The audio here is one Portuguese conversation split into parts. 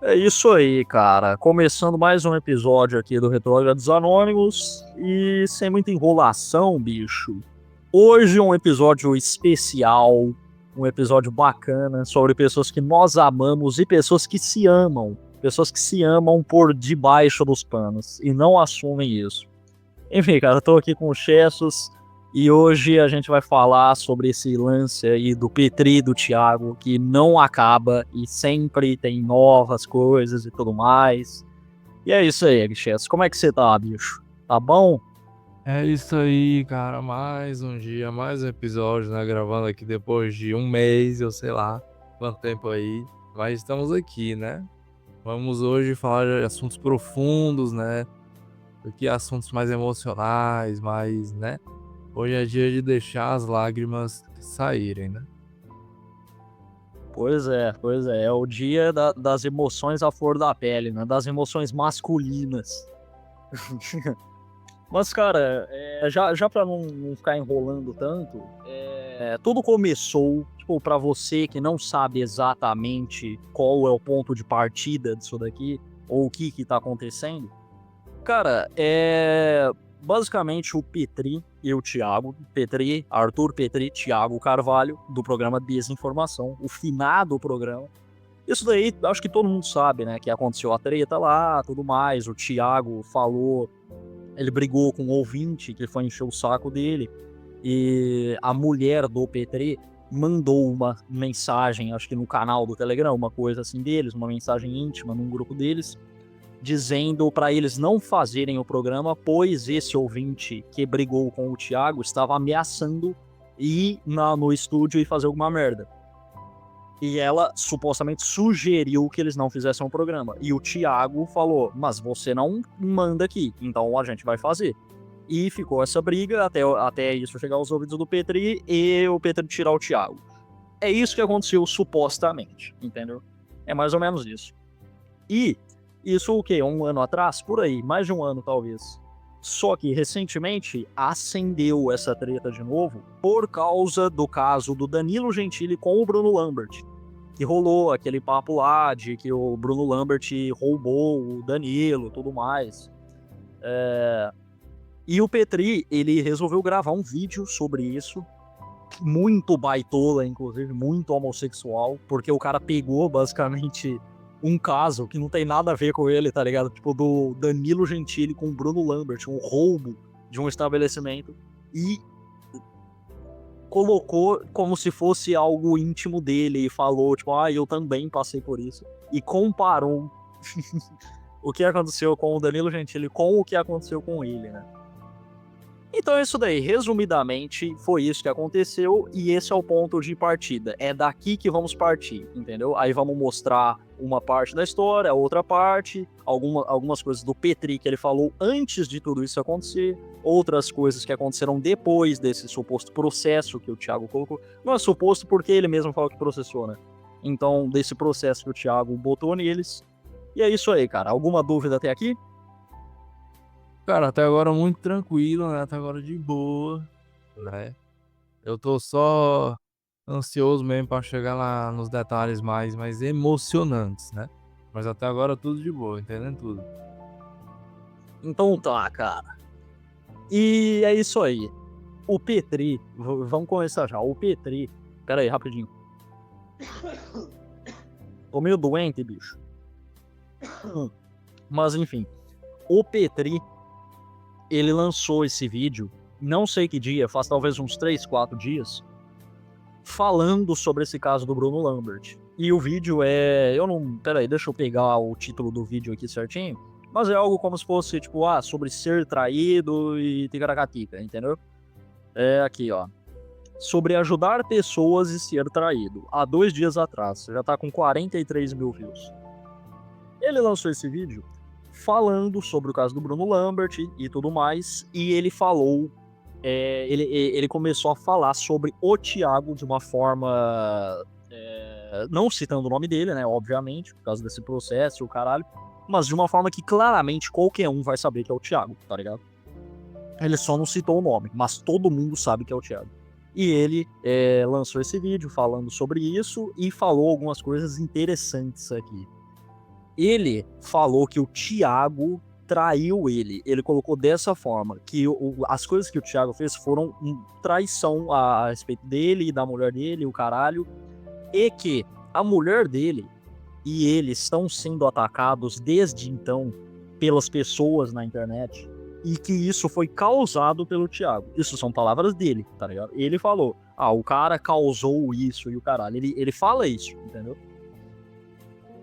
É isso aí, cara. Começando mais um episódio aqui do Retrógrados Anônimos e sem muita enrolação, bicho. Hoje é um episódio especial, um episódio bacana sobre pessoas que nós amamos e pessoas que se amam. Pessoas que se amam por debaixo dos panos e não assumem isso. Enfim, cara, eu tô aqui com o Chessos e hoje a gente vai falar sobre esse lance aí do Petri e do Thiago, que não acaba e sempre tem novas coisas e tudo mais. E é isso aí, Chessos. Como é que você tá, bicho? Tá bom? É isso aí, cara. Mais um dia, mais um episódio, né? Gravando aqui depois de um mês, eu sei lá quanto tempo aí. Mas estamos aqui, né? Vamos hoje falar de assuntos profundos, né? Do que assuntos mais emocionais, mais, né? Hoje é dia de deixar as lágrimas saírem, né? Pois é. É o dia das emoções à flor da pele, né? Das emoções masculinas. Mas, cara, já pra não ficar enrolando tanto, tudo começou, tipo, pra você que não sabe exatamente qual é o ponto de partida disso daqui, ou o que tá acontecendo. Cara, basicamente o Petri e o Thiago, Arthur Petri, Thiago Carvalho, do programa Desinformação, o finado programa. Isso daí, acho que todo mundo sabe, né, que aconteceu a treta lá, tudo mais, o Thiago falou. Ele brigou com um ouvinte que foi encher o saco dele. E a mulher do Petri mandou uma mensagem, acho que no canal do Telegram, uma coisa assim deles, uma mensagem íntima num grupo deles, dizendo para eles não fazerem o programa, pois esse ouvinte que brigou com o Thiago estava ameaçando ir no estúdio e fazer alguma merda. E ela supostamente sugeriu que eles não fizessem o programa. E o Thiago falou: mas você não manda aqui, então a gente vai fazer. E ficou essa briga até isso chegar aos ouvidos do Petri e o Petri tirar o Thiago. É isso que aconteceu supostamente, entendeu? É mais ou menos isso. E isso o quê? Um ano atrás? Por aí, mais de um ano talvez. Só que recentemente acendeu essa treta de novo por causa do caso do Danilo Gentili com o Bruno Lambert. Que rolou aquele papo lá de que o Bruno Lambert roubou o Danilo e tudo mais. E o Petri, ele resolveu gravar um vídeo sobre isso, muito baitola, inclusive, muito homossexual, porque o cara pegou, basicamente, um caso que não tem nada a ver com ele, tá ligado? Tipo, do Danilo Gentili com o Bruno Lambert, um roubo de um estabelecimento, e colocou como se fosse algo íntimo dele, e falou, tipo, eu também passei por isso, e comparou o que aconteceu com o Danilo Gentili com o que aconteceu com ele, né? Então é isso daí, resumidamente, foi isso que aconteceu e esse é o ponto de partida. É daqui que vamos partir, entendeu? Aí vamos mostrar uma parte da história, a outra parte, algumas coisas do Petri que ele falou antes de tudo isso acontecer, outras coisas que aconteceram depois desse suposto processo que o Thiago colocou. Não é suposto porque ele mesmo falou que processou, né? Então, desse processo que o Thiago botou neles. E é isso aí, cara. Alguma dúvida até aqui? Cara, até agora muito tranquilo, né? Até agora de boa, né? Eu tô só ansioso mesmo pra chegar lá nos detalhes mais emocionantes, né? Mas até agora tudo de boa, entendendo tudo. Então tá, cara. E é isso aí. O Petri, vamos começar já. O Petri, pera aí, rapidinho. Tô meio doente, bicho. Mas enfim, o Petri, ele lançou esse vídeo, não sei que dia, faz talvez uns 3, 4 dias, falando sobre esse caso do Bruno Lambert. E o vídeo eu não, pera aí, deixa eu pegar o título do vídeo aqui certinho. Mas é algo como se fosse, tipo, sobre ser traído e ticaracatica, entendeu? É aqui, ó. Sobre ajudar pessoas e ser traído. Há 2 dias atrás. Já tá com 43 mil views. Ele lançou esse vídeo falando sobre o caso do Bruno Lambert e tudo mais. E ele falou. Ele começou a falar sobre o Thiago de uma forma. Não citando o nome dele, né? Obviamente, por causa desse processo e o caralho. Mas de uma forma que claramente qualquer um vai saber que é o Thiago, tá ligado? Ele só não citou o nome, mas todo mundo sabe que é o Thiago. E ele lançou esse vídeo falando sobre isso e falou algumas coisas interessantes aqui. Ele falou que o Thiago traiu ele. Ele colocou dessa forma, que as coisas que o Thiago fez foram traição a respeito dele e da mulher dele, o caralho, e que a mulher dele e ele estão sendo atacados desde então pelas pessoas na internet e que isso foi causado pelo Thiago. Isso são palavras dele, tá ligado? Ele falou, o cara causou isso e o caralho. Ele fala isso, entendeu?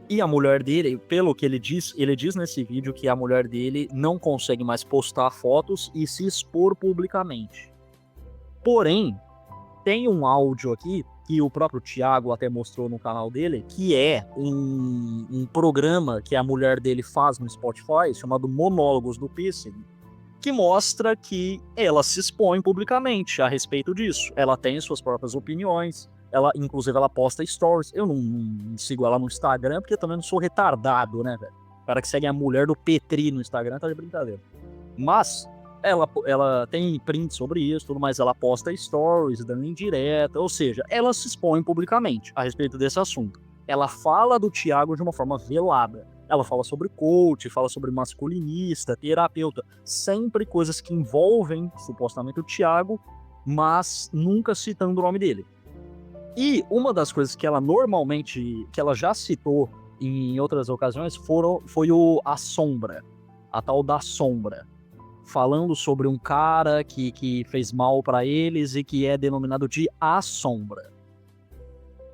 E a mulher dele, pelo que ele diz nesse vídeo que a mulher dele não consegue mais postar fotos e se expor publicamente. Porém, tem um áudio aqui que o próprio Thiago até mostrou no canal dele, que é um programa que a mulher dele faz no Spotify, chamado Monólogos do Pêssego, que mostra que ela se expõe publicamente a respeito disso. Ela tem suas próprias opiniões, inclusive ela posta stories. Eu não sigo ela no Instagram, porque eu também não sou retardado, né, velho? O cara que segue a mulher do Petri no Instagram tá de brincadeira. Mas ela tem print sobre isso, tudo mais, ela posta stories, dando indireta, ou seja, ela se expõe publicamente a respeito desse assunto. Ela fala do Thiago de uma forma velada. Ela fala sobre coach, fala sobre masculinista, terapeuta, sempre coisas que envolvem, supostamente, o Thiago, mas nunca citando o nome dele. E uma das coisas que ela normalmente, que ela já citou em outras ocasiões, foi a sombra, a tal da sombra, falando sobre um cara que fez mal pra eles e que é denominado de A Sombra.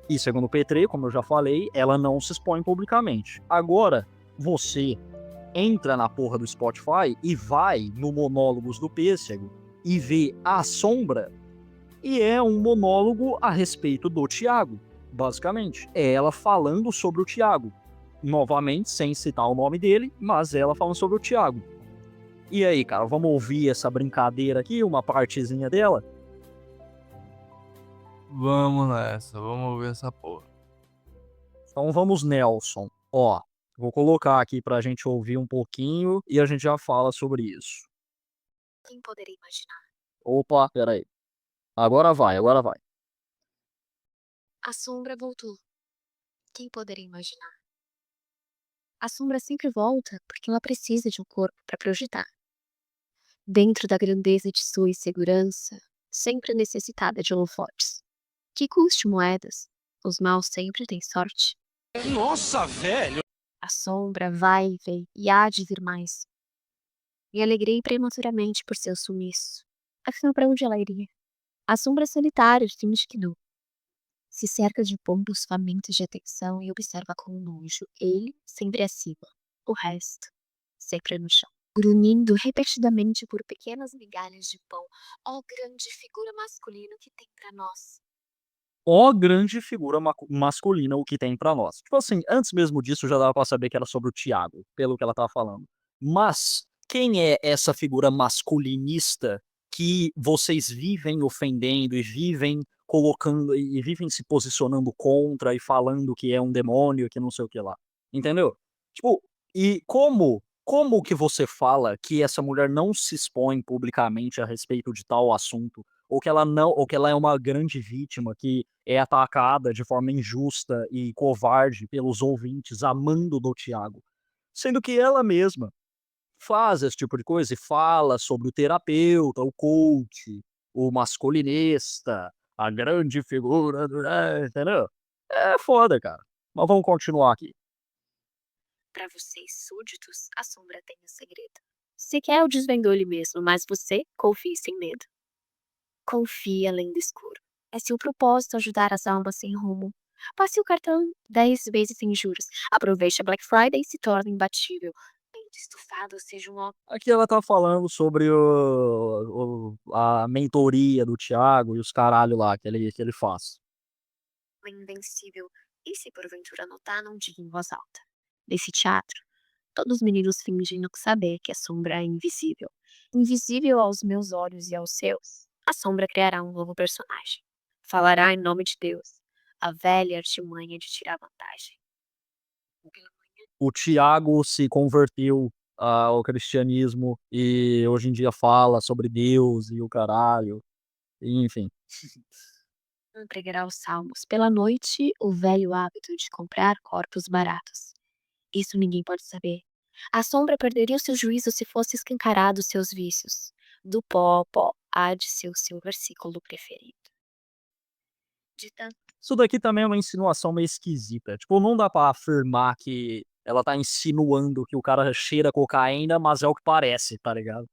E segundo o Petri, como eu já falei, ela não se expõe publicamente. Agora, você entra na porra do Spotify e vai no Monólogos do Pêssego e vê A Sombra, e é um monólogo a respeito do Thiago, basicamente. É ela falando sobre o Thiago. Novamente, sem citar o nome dele, mas ela falando sobre o Thiago. E aí, cara, vamos ouvir essa brincadeira aqui, uma partezinha dela? Vamos nessa, vamos ver essa porra. Então vamos, Nelson. Ó, vou colocar aqui pra gente ouvir um pouquinho e a gente já fala sobre isso. Quem poderia imaginar? Opa, peraí. Agora vai, agora vai. A sombra voltou. Quem poderia imaginar? A sombra sempre volta porque ela precisa de um corpo para projetar. Dentro da grandeza de sua insegurança, sempre necessitada de holofotes. Que custe moedas, os maus sempre têm sorte. Nossa, velho! A sombra vai e vem, e há de vir mais. Me alegrei prematuramente por seu sumiço. Afinal, para onde ela iria? A sombra solitária finge que não. Se cerca de pombos famintos de atenção e observa com nojo, ele sempre acima, o resto sempre no chão. Grunhindo repetidamente por pequenas migalhas de pão, ó grande figura masculina que tem pra nós. Ó grande figura masculina o que tem pra nós. Tipo assim, antes mesmo disso já dava pra saber que era sobre o Thiago, pelo que ela tava falando. Mas quem é essa figura masculinista que vocês vivem ofendendo e vivem colocando e vivem se posicionando contra e falando que é um demônio, que não sei o que lá. Entendeu? Tipo, e como que você fala que essa mulher não se expõe publicamente a respeito de tal assunto? Ou que ela é uma grande vítima que é atacada de forma injusta e covarde pelos ouvintes amando do Thiago, sendo que ela mesma faz esse tipo de coisa e fala sobre o terapeuta, o coach, o masculinista, a grande figura entendeu? É foda, cara. Mas vamos continuar aqui. Para vocês, súditos, a sombra tem um segredo. Se quer, eu desvendou-lhe mesmo, mas você confie sem medo. Confie além do escuro. É seu propósito ajudar as almas sem rumo. Passe o cartão 10 vezes sem juros. Aproveite a Black Friday e se torne imbatível. Peito estufado seja um Aqui ela tá falando sobre a mentoria do Thiago e os caralho lá que ele faz. homem invencível. E se porventura notar, não diga em voz alta. Nesse teatro, todos os meninos fingem não saber que a sombra é invisível. Invisível aos meus olhos e aos seus. A sombra criará um novo personagem. Falará em nome de Deus. A velha artimanha de tirar vantagem. O Thiago se converteu ao cristianismo e hoje em dia fala sobre Deus e o caralho, enfim. Pregará os salmos. Pela noite, o velho hábito de comprar corpos baratos. Isso ninguém pode saber. A sombra perderia o seu juízo se fosse escancarado os seus vícios. Do pó, pó, há de ser o seu versículo preferido. De tanto Isso daqui também é uma insinuação meio esquisita. Tipo, não dá pra afirmar que ela tá insinuando que o cara cheira cocaína, mas é o que parece, tá ligado?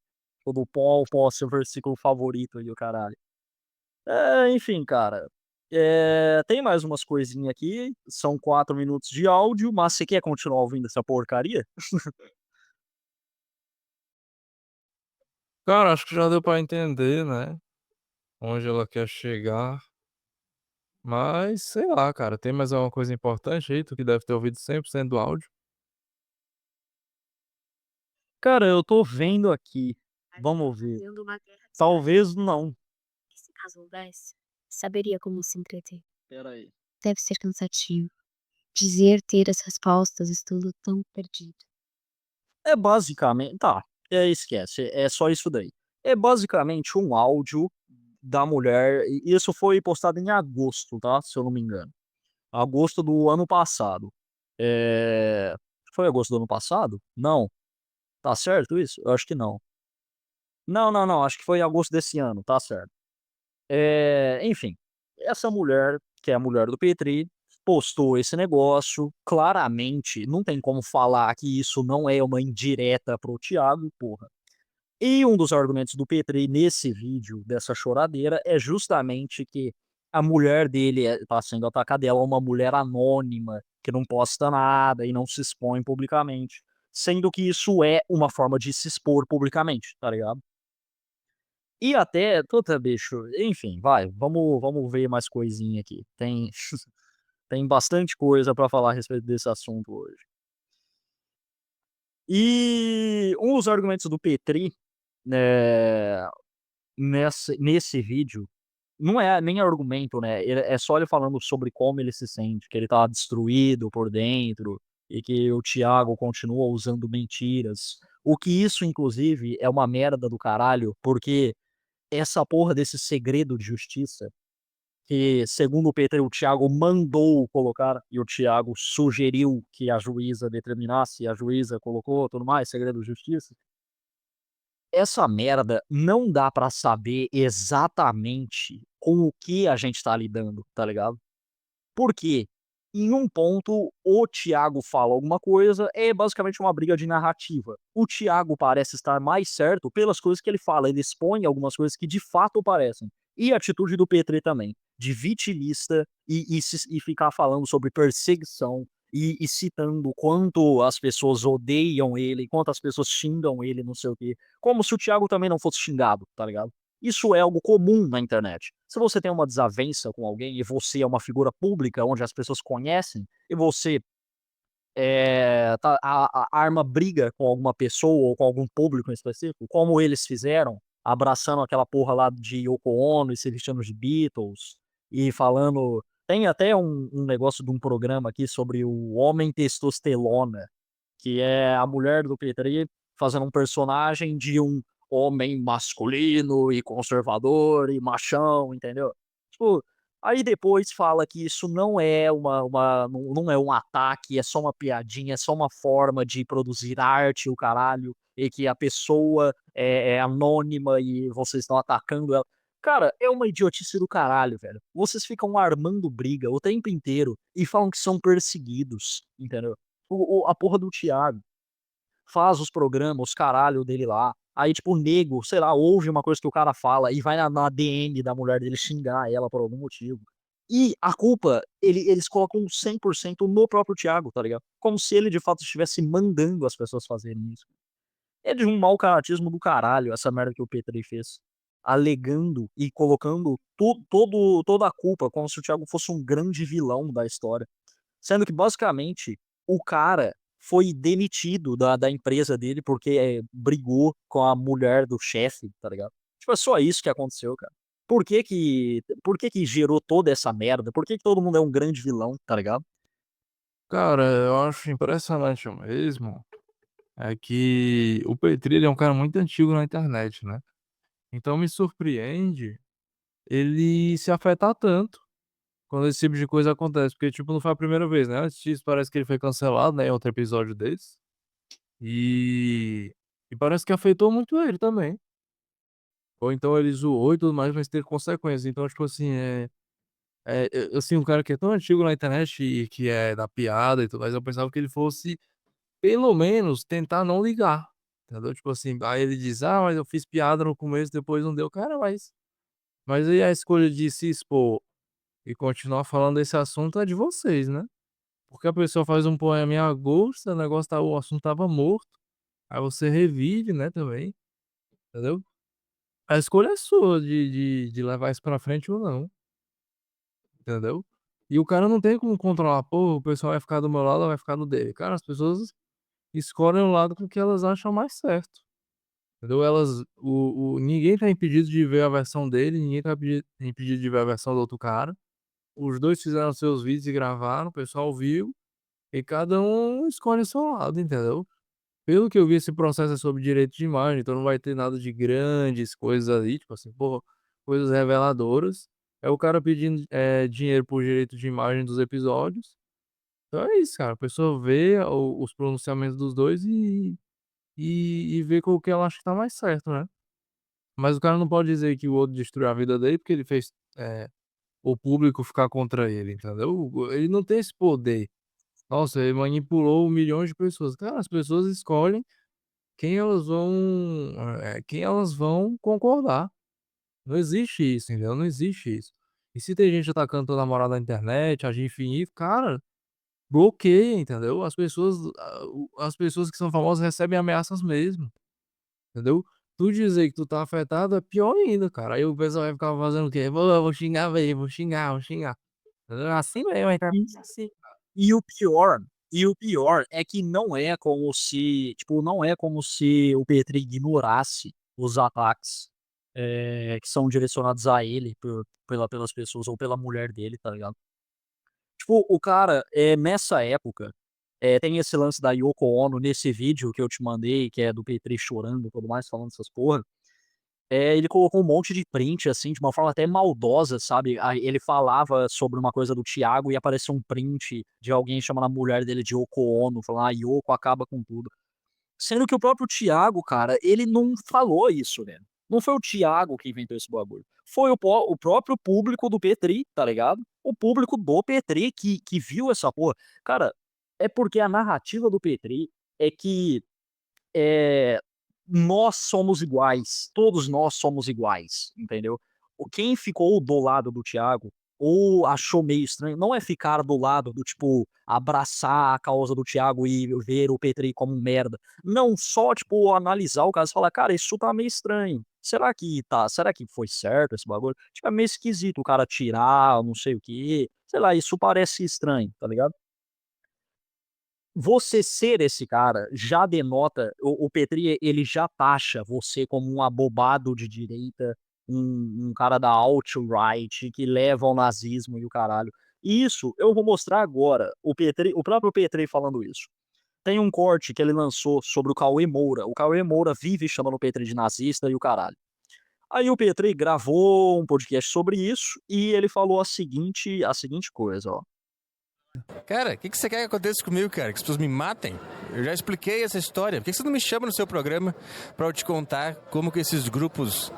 Todo pó, seu versículo favorito aí, o caralho. Enfim, cara. Tem mais umas coisinhas aqui. São 4 minutos de áudio, mas você quer continuar ouvindo essa porcaria? Cara, acho que já deu pra entender, né, onde ela quer chegar, mas sei lá, cara, tem mais alguma coisa importante aí, tu que deve ter ouvido 100% do áudio? Cara, eu tô vendo aqui. Vamos ver. fazendo uma guerra de Talvez não. se caso houvesse, saberia como se entreter. Pera aí. Deve ser cansativo. Dizer ter as respostas, tudo tão perdido. É basicamente. Tá, esquece. É só isso daí. É basicamente um áudio da mulher. E isso foi postado em agosto, tá? Se eu não me engano. Agosto do ano passado. É... Foi agosto do ano passado? Não. Tá certo isso? Eu acho que não. Não, não, não. Acho que foi agosto desse ano, tá certo. Enfim, essa mulher, que é a mulher do Petri, postou esse negócio. Claramente, não tem como falar que isso não é uma indireta pro Thiago, porra. E um dos argumentos do Petri nesse vídeo dessa choradeira é justamente que a mulher dele tá sendo atacada, ela é uma mulher anônima, que não posta nada e não se expõe publicamente. Sendo que isso é uma forma de se expor publicamente, tá ligado? E até, puta bicho, enfim, vai, vamos ver mais coisinha aqui. Tem bastante coisa pra falar a respeito desse assunto hoje. E um dos argumentos do Petri, né, nesse vídeo, não é nem argumento, né? É só ele falando sobre como ele se sente, que ele tá destruído por dentro e que o Thiago continua usando mentiras. O que isso, inclusive, é uma merda do caralho, porque essa porra desse segredo de justiça, que segundo o Petri, o Thiago mandou colocar e o Thiago sugeriu que a juíza determinasse, e a juíza colocou, tudo mais, segredo de justiça. Essa merda não dá pra saber exatamente com o que a gente tá lidando, tá ligado? Porque em um ponto o Thiago fala alguma coisa, é basicamente uma briga de narrativa. O Thiago parece estar mais certo pelas coisas que ele fala, ele expõe algumas coisas que de fato parecem. E a atitude do Petri também, de vitimista e ficar falando sobre perseguição e citando quanto as pessoas odeiam ele, quanto as pessoas xingam ele, não sei o quê. Como se o Thiago também não fosse xingado, tá ligado? Isso é algo comum na internet. Se você tem uma desavença com alguém e você é uma figura pública onde as pessoas conhecem e você arma briga com alguma pessoa ou com algum público em específico, como eles fizeram, abraçando aquela porra lá de Yoko Ono e se vestindo de Beatles e falando. Tem até um negócio de um programa aqui sobre o homem testosterona, que é a mulher do Petri fazendo um personagem de um homem masculino e conservador e machão, entendeu? Tipo, aí depois fala que isso não é não é um ataque, é só uma piadinha, é só uma forma de produzir arte, o caralho, e que a pessoa é anônima e vocês estão atacando ela. Cara, é uma idiotice do caralho, velho. Vocês ficam armando briga o tempo inteiro e falam que são perseguidos, entendeu? A porra do Thiago faz os programas, os caralho dele lá. Aí, tipo, o nego, sei lá, ouve uma coisa que o cara fala e vai na DM da mulher dele xingar ela por algum motivo. E a culpa, eles colocam 100% no próprio Thiago, tá ligado? Como se ele de fato estivesse mandando as pessoas fazerem isso. É de um mau caratismo do caralho essa merda que o Petri fez. Alegando e colocando toda a culpa como se o Thiago fosse um grande vilão da história. Sendo que, basicamente, o cara foi demitido da empresa dele porque brigou com a mulher do chefe, tá ligado? Tipo, é só isso que aconteceu, cara. Por que que gerou toda essa merda? Por que que todo mundo é um grande vilão, tá ligado? Cara, eu acho impressionante mesmo, é que o Petri ele é um cara muito antigo na internet, né. Então me surpreende ele se afetar tanto quando esse tipo de coisa acontece, porque, tipo, não foi a primeira vez, né, antes disso parece que ele foi cancelado, né, em outro episódio desse, e parece que afetou muito ele também. Ou então ele zoou e tudo mais, mas teve consequências, então, tipo assim, assim, um cara que é tão antigo na internet e que é da piada e tudo mais, eu pensava que ele fosse, pelo menos, tentar não ligar, entendeu? Tipo assim, aí ele diz: "Ah, mas eu fiz piada no começo, depois não deu". Cara, mas aí a escolha de se expor e continuar falando desse assunto é de vocês, né. Porque a pessoa faz um poema em agosto, o assunto estava morto, aí você revive, né, também, entendeu. A escolha é sua de levar isso pra frente ou não, entendeu. E o cara não tem como controlar: "Pô, o pessoal vai ficar do meu lado ou vai ficar do dele". Cara, as pessoas escolhem o lado com que elas acham mais certo, entendeu. Ninguém tá impedido de ver a versão dele, ninguém tá impedido de ver a versão do outro cara. Os 2 fizeram seus vídeos e gravaram, o pessoal viu, e cada um escolhe o seu lado, entendeu. Pelo que eu vi, esse processo é sobre direito de imagem, então não vai ter nada de grandes coisas ali, tipo assim, pô, coisas reveladoras. É o cara pedindo, dinheiro por direito de imagem dos episódios. Então é isso, cara, a pessoa vê os pronunciamentos dos 2 e vê com o que ela acha que tá mais certo, né. Mas o cara não pode dizer que o outro destruiu a vida dele, porque ele fez, o público ficar contra ele, entendeu. Ele não tem esse poder. Nossa, ele manipulou milhões de pessoas. Cara, as pessoas escolhem quem elas vão concordar. Não existe isso, entendeu? Não existe isso. E se tem gente atacando teu namorado na internet, agir infinito, cara, bloqueia, entendeu? As pessoas que são famosas recebem ameaças mesmo, entendeu? Tu dizer que tu tá afetado é pior ainda, cara. Aí o pessoal vai ficar fazendo o quê? Vou xingar velho, vou xingar, vou xingar. Entendeu? É assim mesmo, a E internet é assim. e o pior é que não é como se, tipo, não é como se o Petri ignorasse os ataques, que são direcionados a ele pelas pessoas ou pela mulher dele, tá ligado? Tipo, o cara, nessa época, tem esse lance da Yoko Ono nesse vídeo que eu te mandei, que é do Petri chorando e tudo mais, falando essas porra. Ele colocou um monte de print, assim, de uma forma até maldosa, sabe. Aí ele falava sobre uma coisa do Thiago e apareceu um print de alguém chamando a mulher dele de Yoko Ono, falando: "Ah, Yoko acaba com tudo". Sendo que o próprio Thiago, cara, ele não falou isso, né. Não foi o Thiago que inventou esse bagulho. Foi o próprio público do Petri, tá ligado? O público do Petri que viu essa porra. Cara, é porque a narrativa do Petri é que eh, nós somos iguais, todos nós somos iguais, entendeu? Quem ficou do lado do Thiago, ou achou meio estranho, não é ficar do lado do tipo, abraçar a causa do Thiago e ver o Petri como um merda. Não, só, tipo, analisar o caso e falar: "Cara, isso tá meio estranho. Será que foi certo esse bagulho?" Tipo, é meio esquisito o cara tirar, não sei o quê, sei lá, isso parece estranho, tá ligado? Você ser esse cara já denota o Petri, ele já taxa você como um abobado de direita, um cara da alt-right que leva ao nazismo e o caralho. E isso eu vou mostrar agora, o próprio Petri falando isso. Tem um corte que ele lançou sobre o Cauê Moura vive chamando o Petri de nazista e o caralho. Aí o Petri gravou um podcast sobre isso e ele falou a seguinte coisa, ó. Cara, o que você quer que aconteça comigo, cara? Que as pessoas me matem? Eu já expliquei essa história. Por que você não me chama no seu programa pra eu te contar como que esses grupos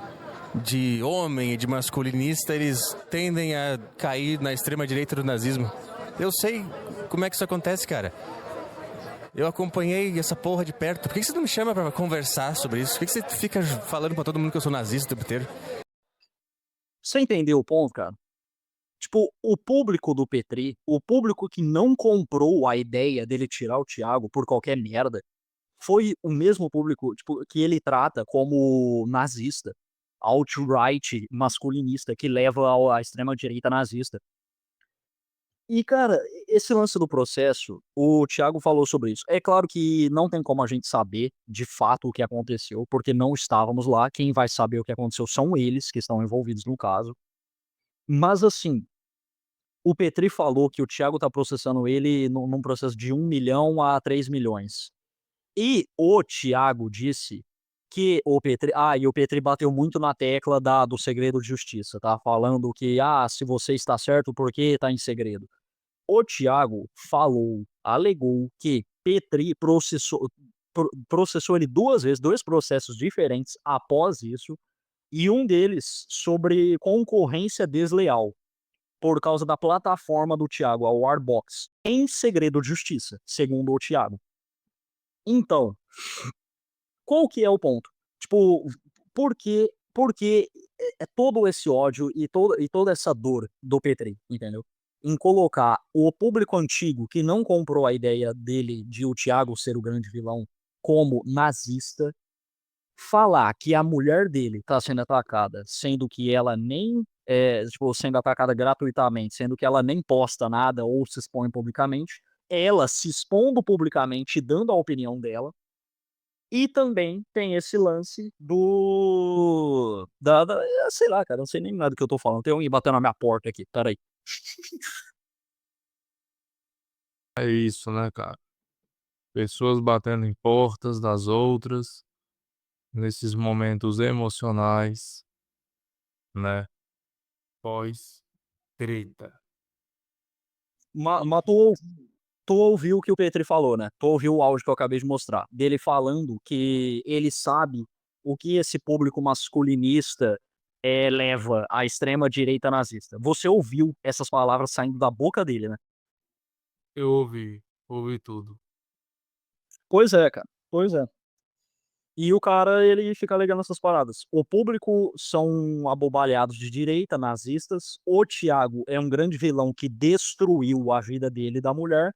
de homem e de masculinista, eles tendem a cair na extrema direita do nazismo? Eu sei como é que isso acontece, cara. Eu acompanhei essa porra de perto. Por que você não me chama pra conversar sobre isso? Por que você fica falando pra todo mundo que eu sou nazista o tempo inteiro? Você entendeu o ponto, cara? Tipo, o público do Petri, o público que não comprou a ideia dele tirar o Thiago por qualquer merda, foi o mesmo público, tipo, que ele trata como nazista, alt-right masculinista, que leva à extrema direita nazista. E, cara, esse lance do processo, o Thiago falou sobre isso. É claro que não tem como a gente saber, de fato, o que aconteceu, porque não estávamos lá. Quem vai saber o que aconteceu são eles que estão envolvidos no caso. Mas, assim, o Petri falou que o Thiago tá processando ele num processo de 1 milhão a 3 milhões. E o Thiago disse que o Petri. Ah, e o Petri bateu muito na tecla do segredo de justiça, tá? Falando que, se você está certo, por que tá em segredo? O Thiago alegou que Petri processou ele duas vezes, dois processos diferentes após isso, e um deles sobre concorrência desleal, por causa da plataforma do Thiago, a Warbox, em segredo de justiça, segundo o Thiago. Então, qual que é o ponto? Tipo, por que é todo esse ódio e toda essa dor do Petri, entendeu? Em colocar o público antigo que não comprou a ideia dele de o Thiago ser o grande vilão como nazista, falar que a mulher dele tá sendo atacada, sendo que ela nem tipo, sendo atacada gratuitamente, sendo que ela nem posta nada ou se expõe publicamente, ela se expondo publicamente e dando a opinião dela, e também tem esse lance sei lá, cara, não sei nem nada do que eu tô falando. Tem alguém batendo na minha porta aqui, peraí. É isso, né, cara? Pessoas batendo em portas das outras, nesses momentos emocionais, né? Pós-treta. Mas tu ouviu o que o Petri falou, né? Tu ouviu o áudio que eu acabei de mostrar, dele falando que ele sabe o que esse público masculinista leva à extrema direita nazista. Você ouviu essas palavras saindo da boca dele, né? Eu ouvi tudo. Pois é, cara. Pois é. E o cara, ele fica alegando essas paradas. O público são abobalhados de direita, nazistas. O Thiago é um grande vilão que destruiu a vida dele e da mulher.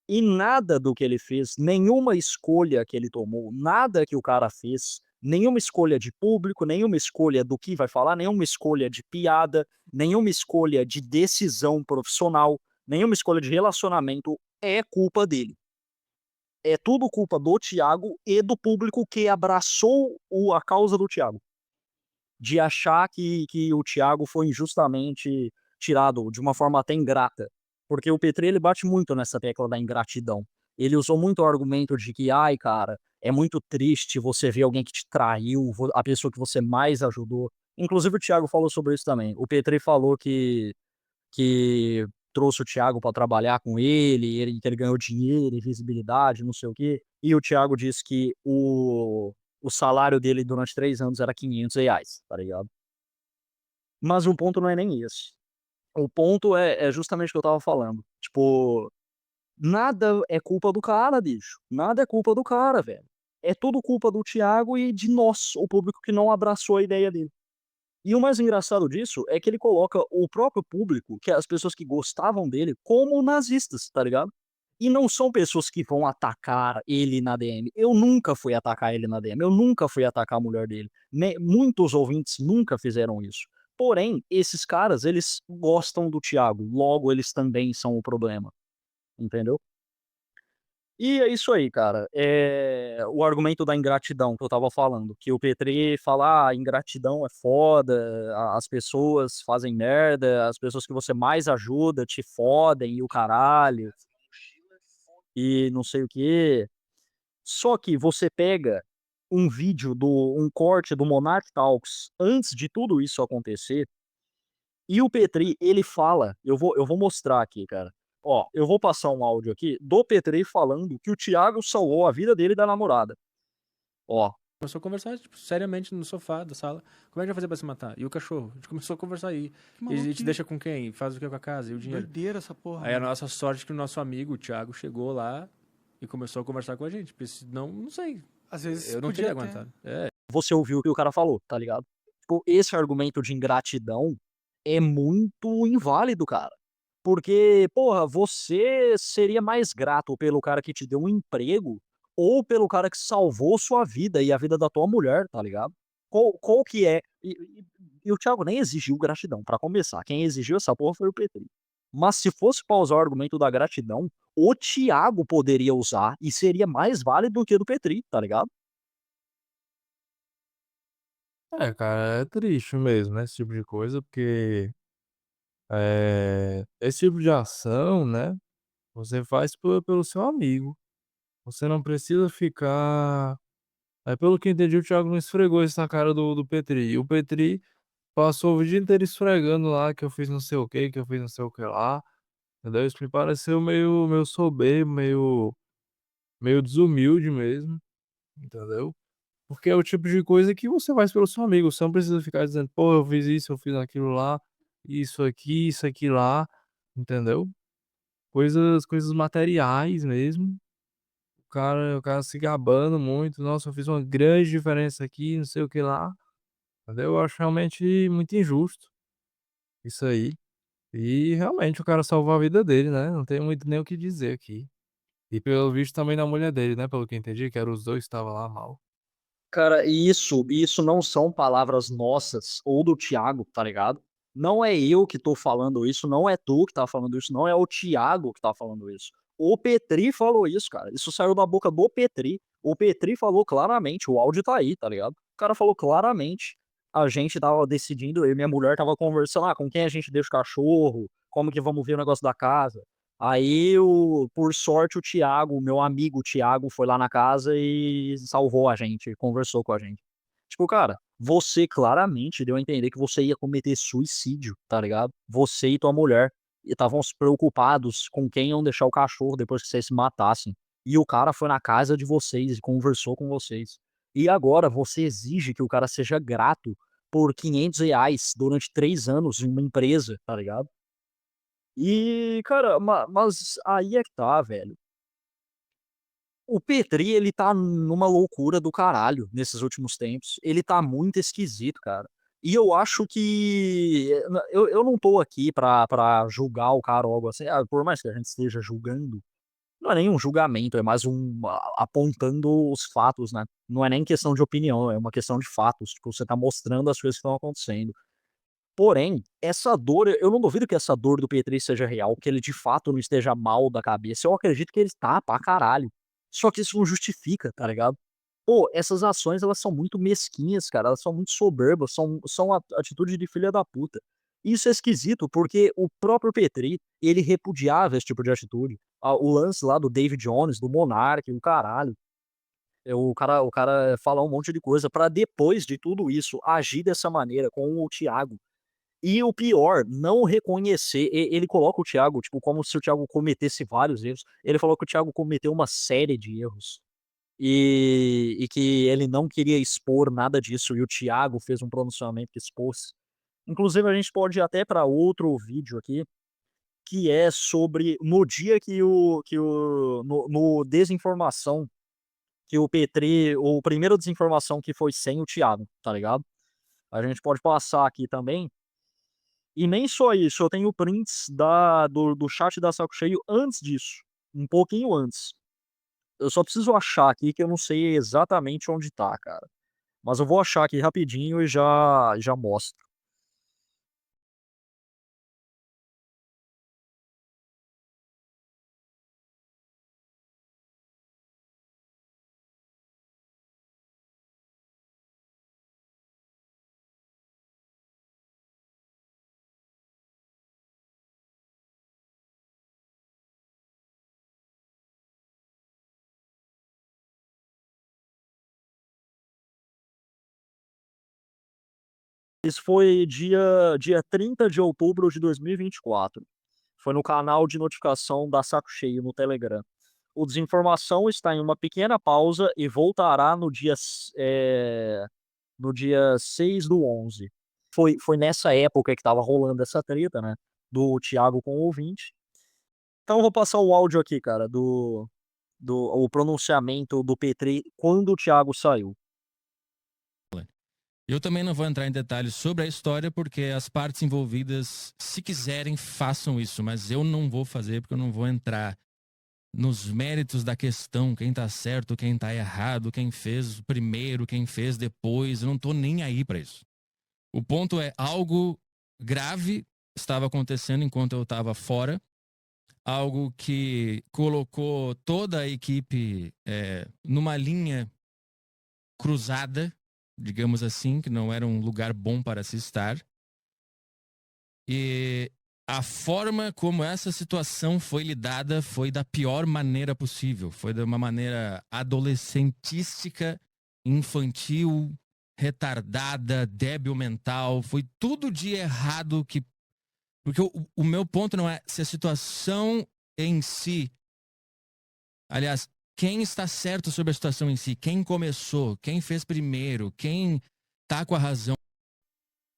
E nada do que ele fez, nenhuma escolha que ele tomou, nada que o cara fez, nenhuma escolha de público, nenhuma escolha do que vai falar, nenhuma escolha de piada, nenhuma escolha de decisão profissional, nenhuma escolha de relacionamento é culpa dele. É tudo culpa do Thiago e do público que abraçou a causa do Thiago. De achar que o Thiago foi injustamente tirado de uma forma até ingrata. Porque o Petri, ele bate muito nessa tecla da ingratidão. Ele usou muito o argumento de que, ai, cara, é muito triste você ver alguém que te traiu, a pessoa que você mais ajudou. Inclusive o Thiago falou sobre isso também. O Petri falou que trouxe o Thiago para trabalhar com que ele ganhou dinheiro e visibilidade, não sei o quê. E o Thiago disse que o salário dele durante 3 anos era R$ 500, tá ligado? Mas o ponto não é nem esse. O ponto é justamente o que eu tava falando. Tipo, nada é culpa do cara, bicho. Nada é culpa do cara, velho. É tudo culpa do Thiago e de nós, o público que não abraçou a ideia dele. E o mais engraçado disso é que ele coloca o próprio público, que é as pessoas que gostavam dele, como nazistas, tá ligado? E não são pessoas que vão atacar ele na DM. Eu nunca fui atacar ele na DM. Eu nunca fui atacar a mulher dele. Muitos ouvintes nunca fizeram isso. Porém, esses caras, eles gostam do Thiago. Logo, eles também são o problema. Entendeu? E é isso aí, cara. O argumento da ingratidão que eu tava falando, que o Petri fala, ingratidão é foda, as pessoas fazem merda, as pessoas que você mais ajuda te fodem e o caralho, e não sei o quê. Só que você pega um corte do Monarch Talks antes de tudo isso acontecer, e o Petri, ele fala, eu vou mostrar aqui, cara. Ó, eu vou passar um áudio aqui do Petri falando que o Thiago salvou a vida dele e da namorada. Ó, Começou a conversar, tipo, seriamente no sofá da sala. Como é que vai fazer pra se matar? E o cachorro? A gente começou a conversar aí. Que E a gente maluquice. deixa com quem? Faz o que com a casa? E o dinheiro? Doideira essa porra. Aí a mano. nossa sorte é que o nosso amigo, o Thiago, chegou lá e começou a conversar com a gente. Porque senão, não sei. Às vezes Eu não podia teria ter. aguentado. É, você ouviu o que o cara falou, tá ligado? Tipo, esse argumento de ingratidão é muito inválido, cara. Porque, porra, você seria mais grato pelo cara que te deu um emprego ou pelo cara que salvou sua vida e a vida da tua mulher, tá ligado? Qual que é? E o Thiago nem exigiu gratidão, pra começar. Quem exigiu essa porra foi o Petri. Mas se fosse pra usar o argumento da gratidão, o Thiago poderia usar e seria mais válido do que o do Petri, tá ligado? É, cara, é triste mesmo, né? Esse tipo de coisa, porque esse tipo de ação, né? Você faz pelo seu amigo. Você não precisa ficar Aí, pelo que eu entendi, o Thiago não esfregou isso na cara do Petri. E o Petri passou o dia inteiro esfregando lá que eu fiz não sei o que eu fiz não sei o que lá, entendeu? Isso me pareceu meio soberbo, meio desumilde mesmo, entendeu? Porque é o tipo de coisa que você faz pelo seu amigo, você não precisa ficar dizendo: "Pô, eu fiz isso, eu fiz aquilo lá, isso aqui, isso aqui lá", entendeu? Coisas materiais mesmo. O cara se gabando muito: "Nossa, eu fiz uma grande diferença aqui, não sei o que lá", entendeu? Eu acho realmente muito injusto isso aí. E realmente o cara salvou a vida dele, né, não tem muito nem o que dizer aqui. E pelo visto também da mulher dele, né, pelo que eu entendi, que eram os 2 que estava lá mal. Cara, isso não são palavras nossas ou do Thiago, tá ligado? Não é eu que tô falando isso, não é tu que tá falando isso, não é o Thiago que tá falando isso. O Petri falou isso, cara. Isso saiu da boca do Petri. O Petri falou claramente, o áudio tá aí, tá ligado? O cara falou claramente. A gente tava decidindo, eu e minha mulher tava conversando, com quem a gente deixa o cachorro, como que vamos ver o negócio da casa. Aí, por sorte, o Thiago, meu amigo Thiago, foi lá na casa e salvou a gente, conversou com a gente. Tipo, cara, você claramente deu a entender que você ia cometer suicídio, tá ligado? Você e tua mulher estavam preocupados com quem iam deixar o cachorro depois que vocês se matassem. E o cara foi na casa de vocês e conversou com vocês. E agora você exige que o cara seja grato por R$ 500 durante 3 anos em uma empresa, tá ligado? E, cara, mas aí é que tá, velho. O Petri, ele tá numa loucura do caralho nesses últimos tempos. Ele tá muito esquisito, cara. E eu acho que eu não tô aqui pra julgar o cara ou algo assim. Por mais que a gente esteja julgando, não é nem um julgamento, é mais apontando os fatos, né? Não é nem questão de opinião, é uma questão de fatos. Tipo, você tá mostrando as coisas que estão acontecendo. Porém, essa dor, eu não duvido que essa dor do Petri seja real, que ele de fato não esteja mal da cabeça. Eu acredito que ele tá pra caralho. Só que isso não justifica, tá ligado? Pô, essas ações elas são muito mesquinhas, cara. Elas são muito soberbas, são atitude de filha da puta. Isso é esquisito, porque o próprio Petri, ele repudiava esse tipo de atitude. O lance lá do David Jones, do Monark, o caralho. O cara fala um monte de coisa pra depois de tudo isso agir dessa maneira com o Thiago. E o pior, não reconhecer, ele coloca o Thiago, tipo, como se o Thiago cometesse vários erros. Ele falou que o Thiago cometeu uma série de erros. E que ele não queria expor nada disso, e o Thiago fez um pronunciamento que expôs. Inclusive, a gente pode ir até para outro vídeo aqui, que é sobre no dia no desinformação, que o Petri, o primeiro desinformação que foi sem o Thiago, tá ligado? A gente pode passar aqui também. E nem só isso, eu tenho prints do chat da Saco Cheio antes disso, um pouquinho antes. Eu só preciso achar aqui que eu não sei exatamente onde tá, cara. Mas eu vou achar aqui rapidinho e já mostro. Isso foi dia 30 de outubro de 2024. Foi no canal de notificação da Saco Cheio no Telegram. O Desinformação está em uma pequena pausa e voltará no dia 6 do 11. Foi nessa época que estava rolando essa treta, né? Do Thiago com o ouvinte. Então eu vou passar o áudio aqui, cara, o pronunciamento do Petri quando o Thiago saiu. Eu também não vou entrar em detalhes sobre a história, porque as partes envolvidas, se quiserem, façam isso, mas eu não vou fazer, porque eu não vou entrar nos méritos da questão, quem tá certo, quem tá errado, quem fez primeiro, quem fez depois, eu não tô nem aí para isso. O ponto é, algo grave estava acontecendo enquanto eu estava fora, algo que colocou toda a equipe numa linha cruzada, digamos assim, que não era um lugar bom para se estar. E a forma como essa situação foi lidada foi da pior maneira possível. Foi de uma maneira adolescentística infantil, retardada, débil mental. Foi tudo de errado que. Porque o meu ponto não é se a situação em si. Aliás, quem está certo sobre a situação em si? Quem começou? Quem fez primeiro? Quem tá com a razão?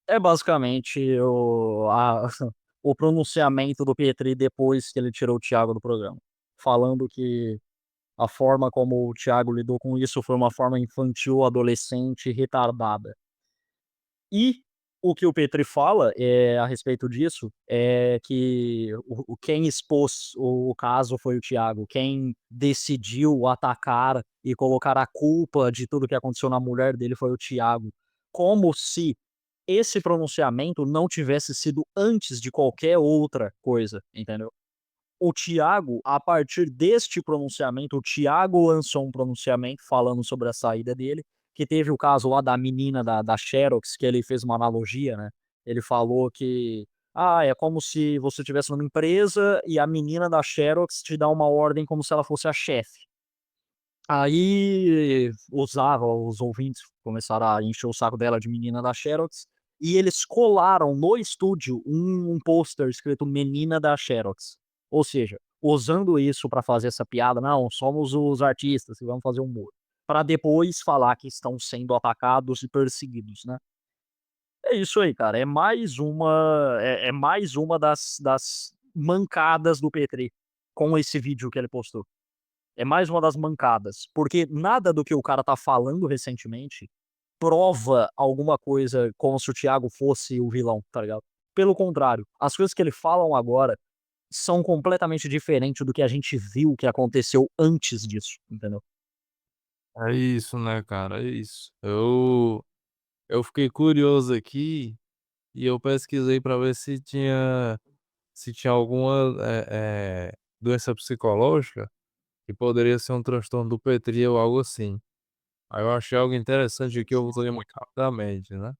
É basicamente o pronunciamento do Petri depois que ele tirou o Thiago do programa, falando que a forma como o Thiago lidou com isso foi uma forma infantil, adolescente, retardada. E o que o Petri fala, a respeito disso, é que quem expôs o caso foi o Thiago, quem decidiu atacar e colocar a culpa de tudo que aconteceu na mulher dele foi o Thiago, como se esse pronunciamento não tivesse sido antes de qualquer outra coisa, entendeu? O Thiago, a partir deste pronunciamento, o Thiago lançou um pronunciamento falando sobre a saída dele, que teve o caso lá da menina da Xerox, que ele fez uma analogia, né? Ele falou que, é como se você estivesse numa empresa e a menina da Xerox te dá uma ordem como se ela fosse a chefe. Aí os ouvintes começaram a encher o saco dela de menina da Xerox, e eles colaram no estúdio um pôster escrito Menina da Xerox. Ou seja, usando isso para fazer essa piada, não, somos os artistas e vamos fazer humor. Para depois falar que estão sendo atacados e perseguidos, né? É isso aí, cara. É mais uma das mancadas do Petri com esse vídeo que ele postou. É mais uma das mancadas, porque nada do que o cara tá falando recentemente prova alguma coisa como se o Thiago fosse o vilão, tá ligado? Pelo contrário, as coisas que ele falam agora são completamente diferentes do que a gente viu que aconteceu antes disso, entendeu? É isso, né, cara? É isso. Eu fiquei curioso aqui e eu pesquisei pra ver se tinha alguma doença psicológica que poderia ser um transtorno do Petri ou algo assim. Aí eu achei algo interessante aqui, eu vou ler muito rapidamente, né?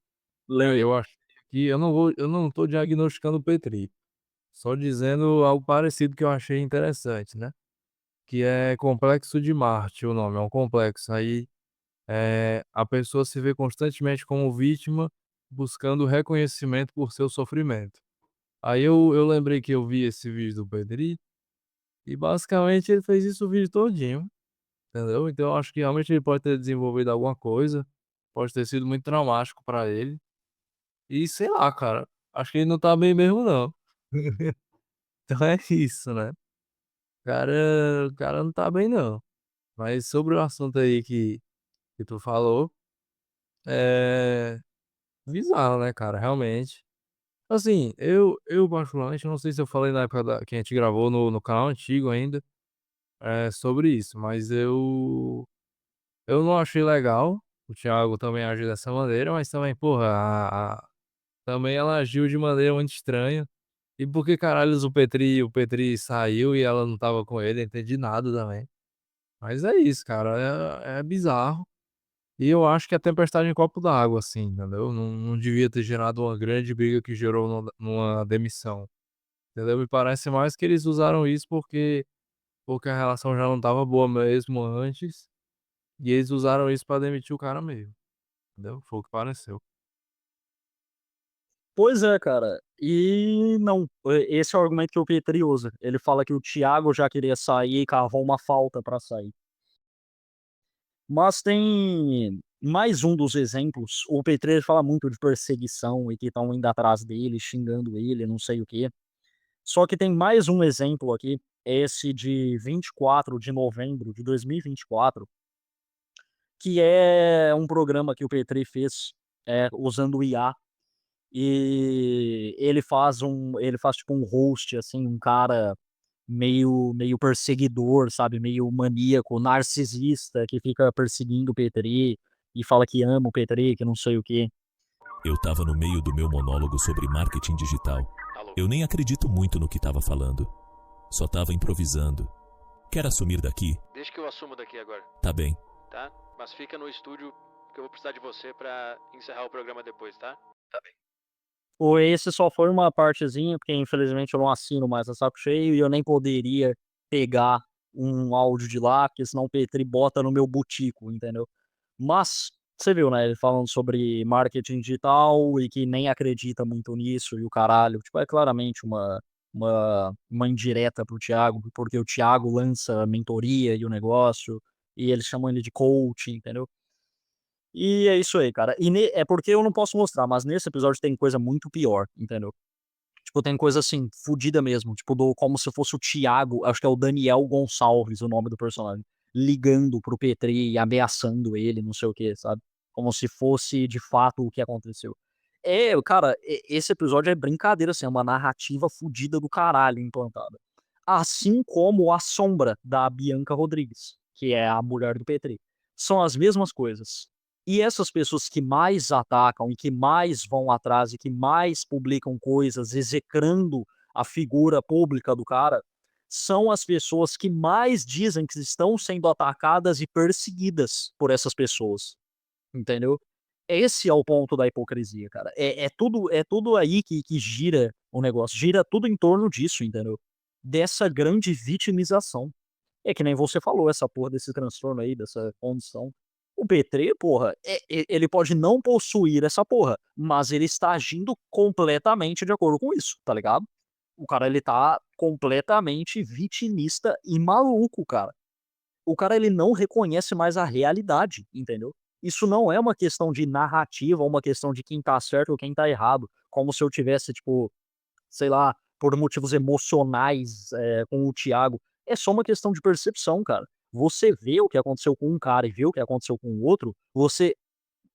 Leu aí. Eu acho que eu não tô diagnosticando o Petri, só dizendo algo parecido que eu achei interessante, né? Que é complexo de Marte, o nome, é um complexo. Aí a pessoa se vê constantemente como vítima, buscando reconhecimento por seu sofrimento. Aí eu lembrei que eu vi esse vídeo do Pedri, e basicamente ele fez isso o vídeo todinho, entendeu? Então eu acho que realmente ele pode ter desenvolvido alguma coisa, pode ter sido muito traumático pra ele, e sei lá, cara, acho que ele não tá bem mesmo não. Então é isso, né? O cara não tá bem não. Mas sobre o assunto aí que tu falou, é bizarro, né, cara, realmente. Assim, eu particularmente, não sei se eu falei na época que a gente gravou no canal antigo ainda, sobre isso, mas eu não achei legal o Thiago também agir dessa maneira, mas também, porra, também ela agiu de maneira muito estranha. E por que caralhos o Petri saiu e ela não estava com ele? Eu entendi nada também. Mas é isso, cara, é bizarro. E eu acho que é tempestade em copo d'água, assim, entendeu? Não devia ter gerado uma grande briga que gerou numa demissão. Entendeu? Me parece mais que eles usaram isso porque a relação já não estava boa mesmo antes, e eles usaram isso pra demitir o cara mesmo, entendeu? Foi o que pareceu. Pois é, cara. E não, esse é o argumento que o Petri usa. Ele fala que o Thiago já queria sair e cavou uma falta pra sair. Mas tem mais um dos exemplos. O Petri fala muito de perseguição e que estão indo atrás dele, xingando ele, não sei o quê. Só que tem mais um exemplo aqui, esse de 24 de novembro de 2024, que é um programa que o Petri fez usando o IA. E ele faz tipo um host, assim, um cara meio perseguidor, sabe? Meio maníaco, narcisista, que fica perseguindo o Petri e fala que ama o Petri, que não sei o quê. Eu tava no meio do meu monólogo sobre marketing digital. Eu nem acredito muito no que tava falando. Só tava improvisando. Quer assumir daqui? Deixa que eu assumo daqui agora, Tá bem. tá? Mas fica no estúdio que eu vou precisar de você pra encerrar o programa depois, tá? Ou esse só foi uma partezinha, porque infelizmente eu não assino mais a Saco Cheio e eu nem poderia pegar um áudio de lá, porque senão o Petri bota no meu butico, entendeu? Mas, você viu, né, ele falando sobre marketing digital e que nem acredita muito nisso e o caralho. Tipo, é claramente uma indireta pro Thiago, porque o Thiago lança mentoria e o negócio, e eles chamam ele de coach, entendeu? E é isso aí, cara. É porque eu não posso mostrar, mas nesse episódio tem coisa muito pior, entendeu? Tipo, tem coisa assim, fodida mesmo. Tipo, como se fosse o Thiago, acho que é o Daniel Gonçalves, o nome do personagem, ligando pro Petri e ameaçando ele, não sei o que, sabe? Como se fosse de fato o que aconteceu. Cara, esse episódio é brincadeira, assim, é uma narrativa fodida do caralho implantada. Assim como a sombra da Bianca Rodrigues, que é a mulher do Petri. São as mesmas coisas. E essas pessoas que mais atacam e que mais vão atrás e que mais publicam coisas execrando a figura pública do cara, são as pessoas que mais dizem que estão sendo atacadas e perseguidas por essas pessoas, entendeu? Esse é o ponto da hipocrisia, cara. É tudo aí que gira o negócio, gira tudo em torno disso, entendeu? Dessa grande vitimização. É que nem você falou, essa porra desse transtorno aí, dessa condição. O Petri, porra, ele pode não possuir essa porra, mas ele está agindo completamente de acordo com isso, tá ligado? O cara, ele tá completamente vitimista e maluco, cara. O cara, ele não reconhece mais a realidade, entendeu? Isso não é uma questão de narrativa, uma questão de quem tá certo ou quem tá errado, como se eu tivesse, tipo, sei lá, por motivos emocionais, com o Thiago. É só uma questão de percepção, cara. Você vê o que aconteceu com um cara e vê o que aconteceu com o outro, você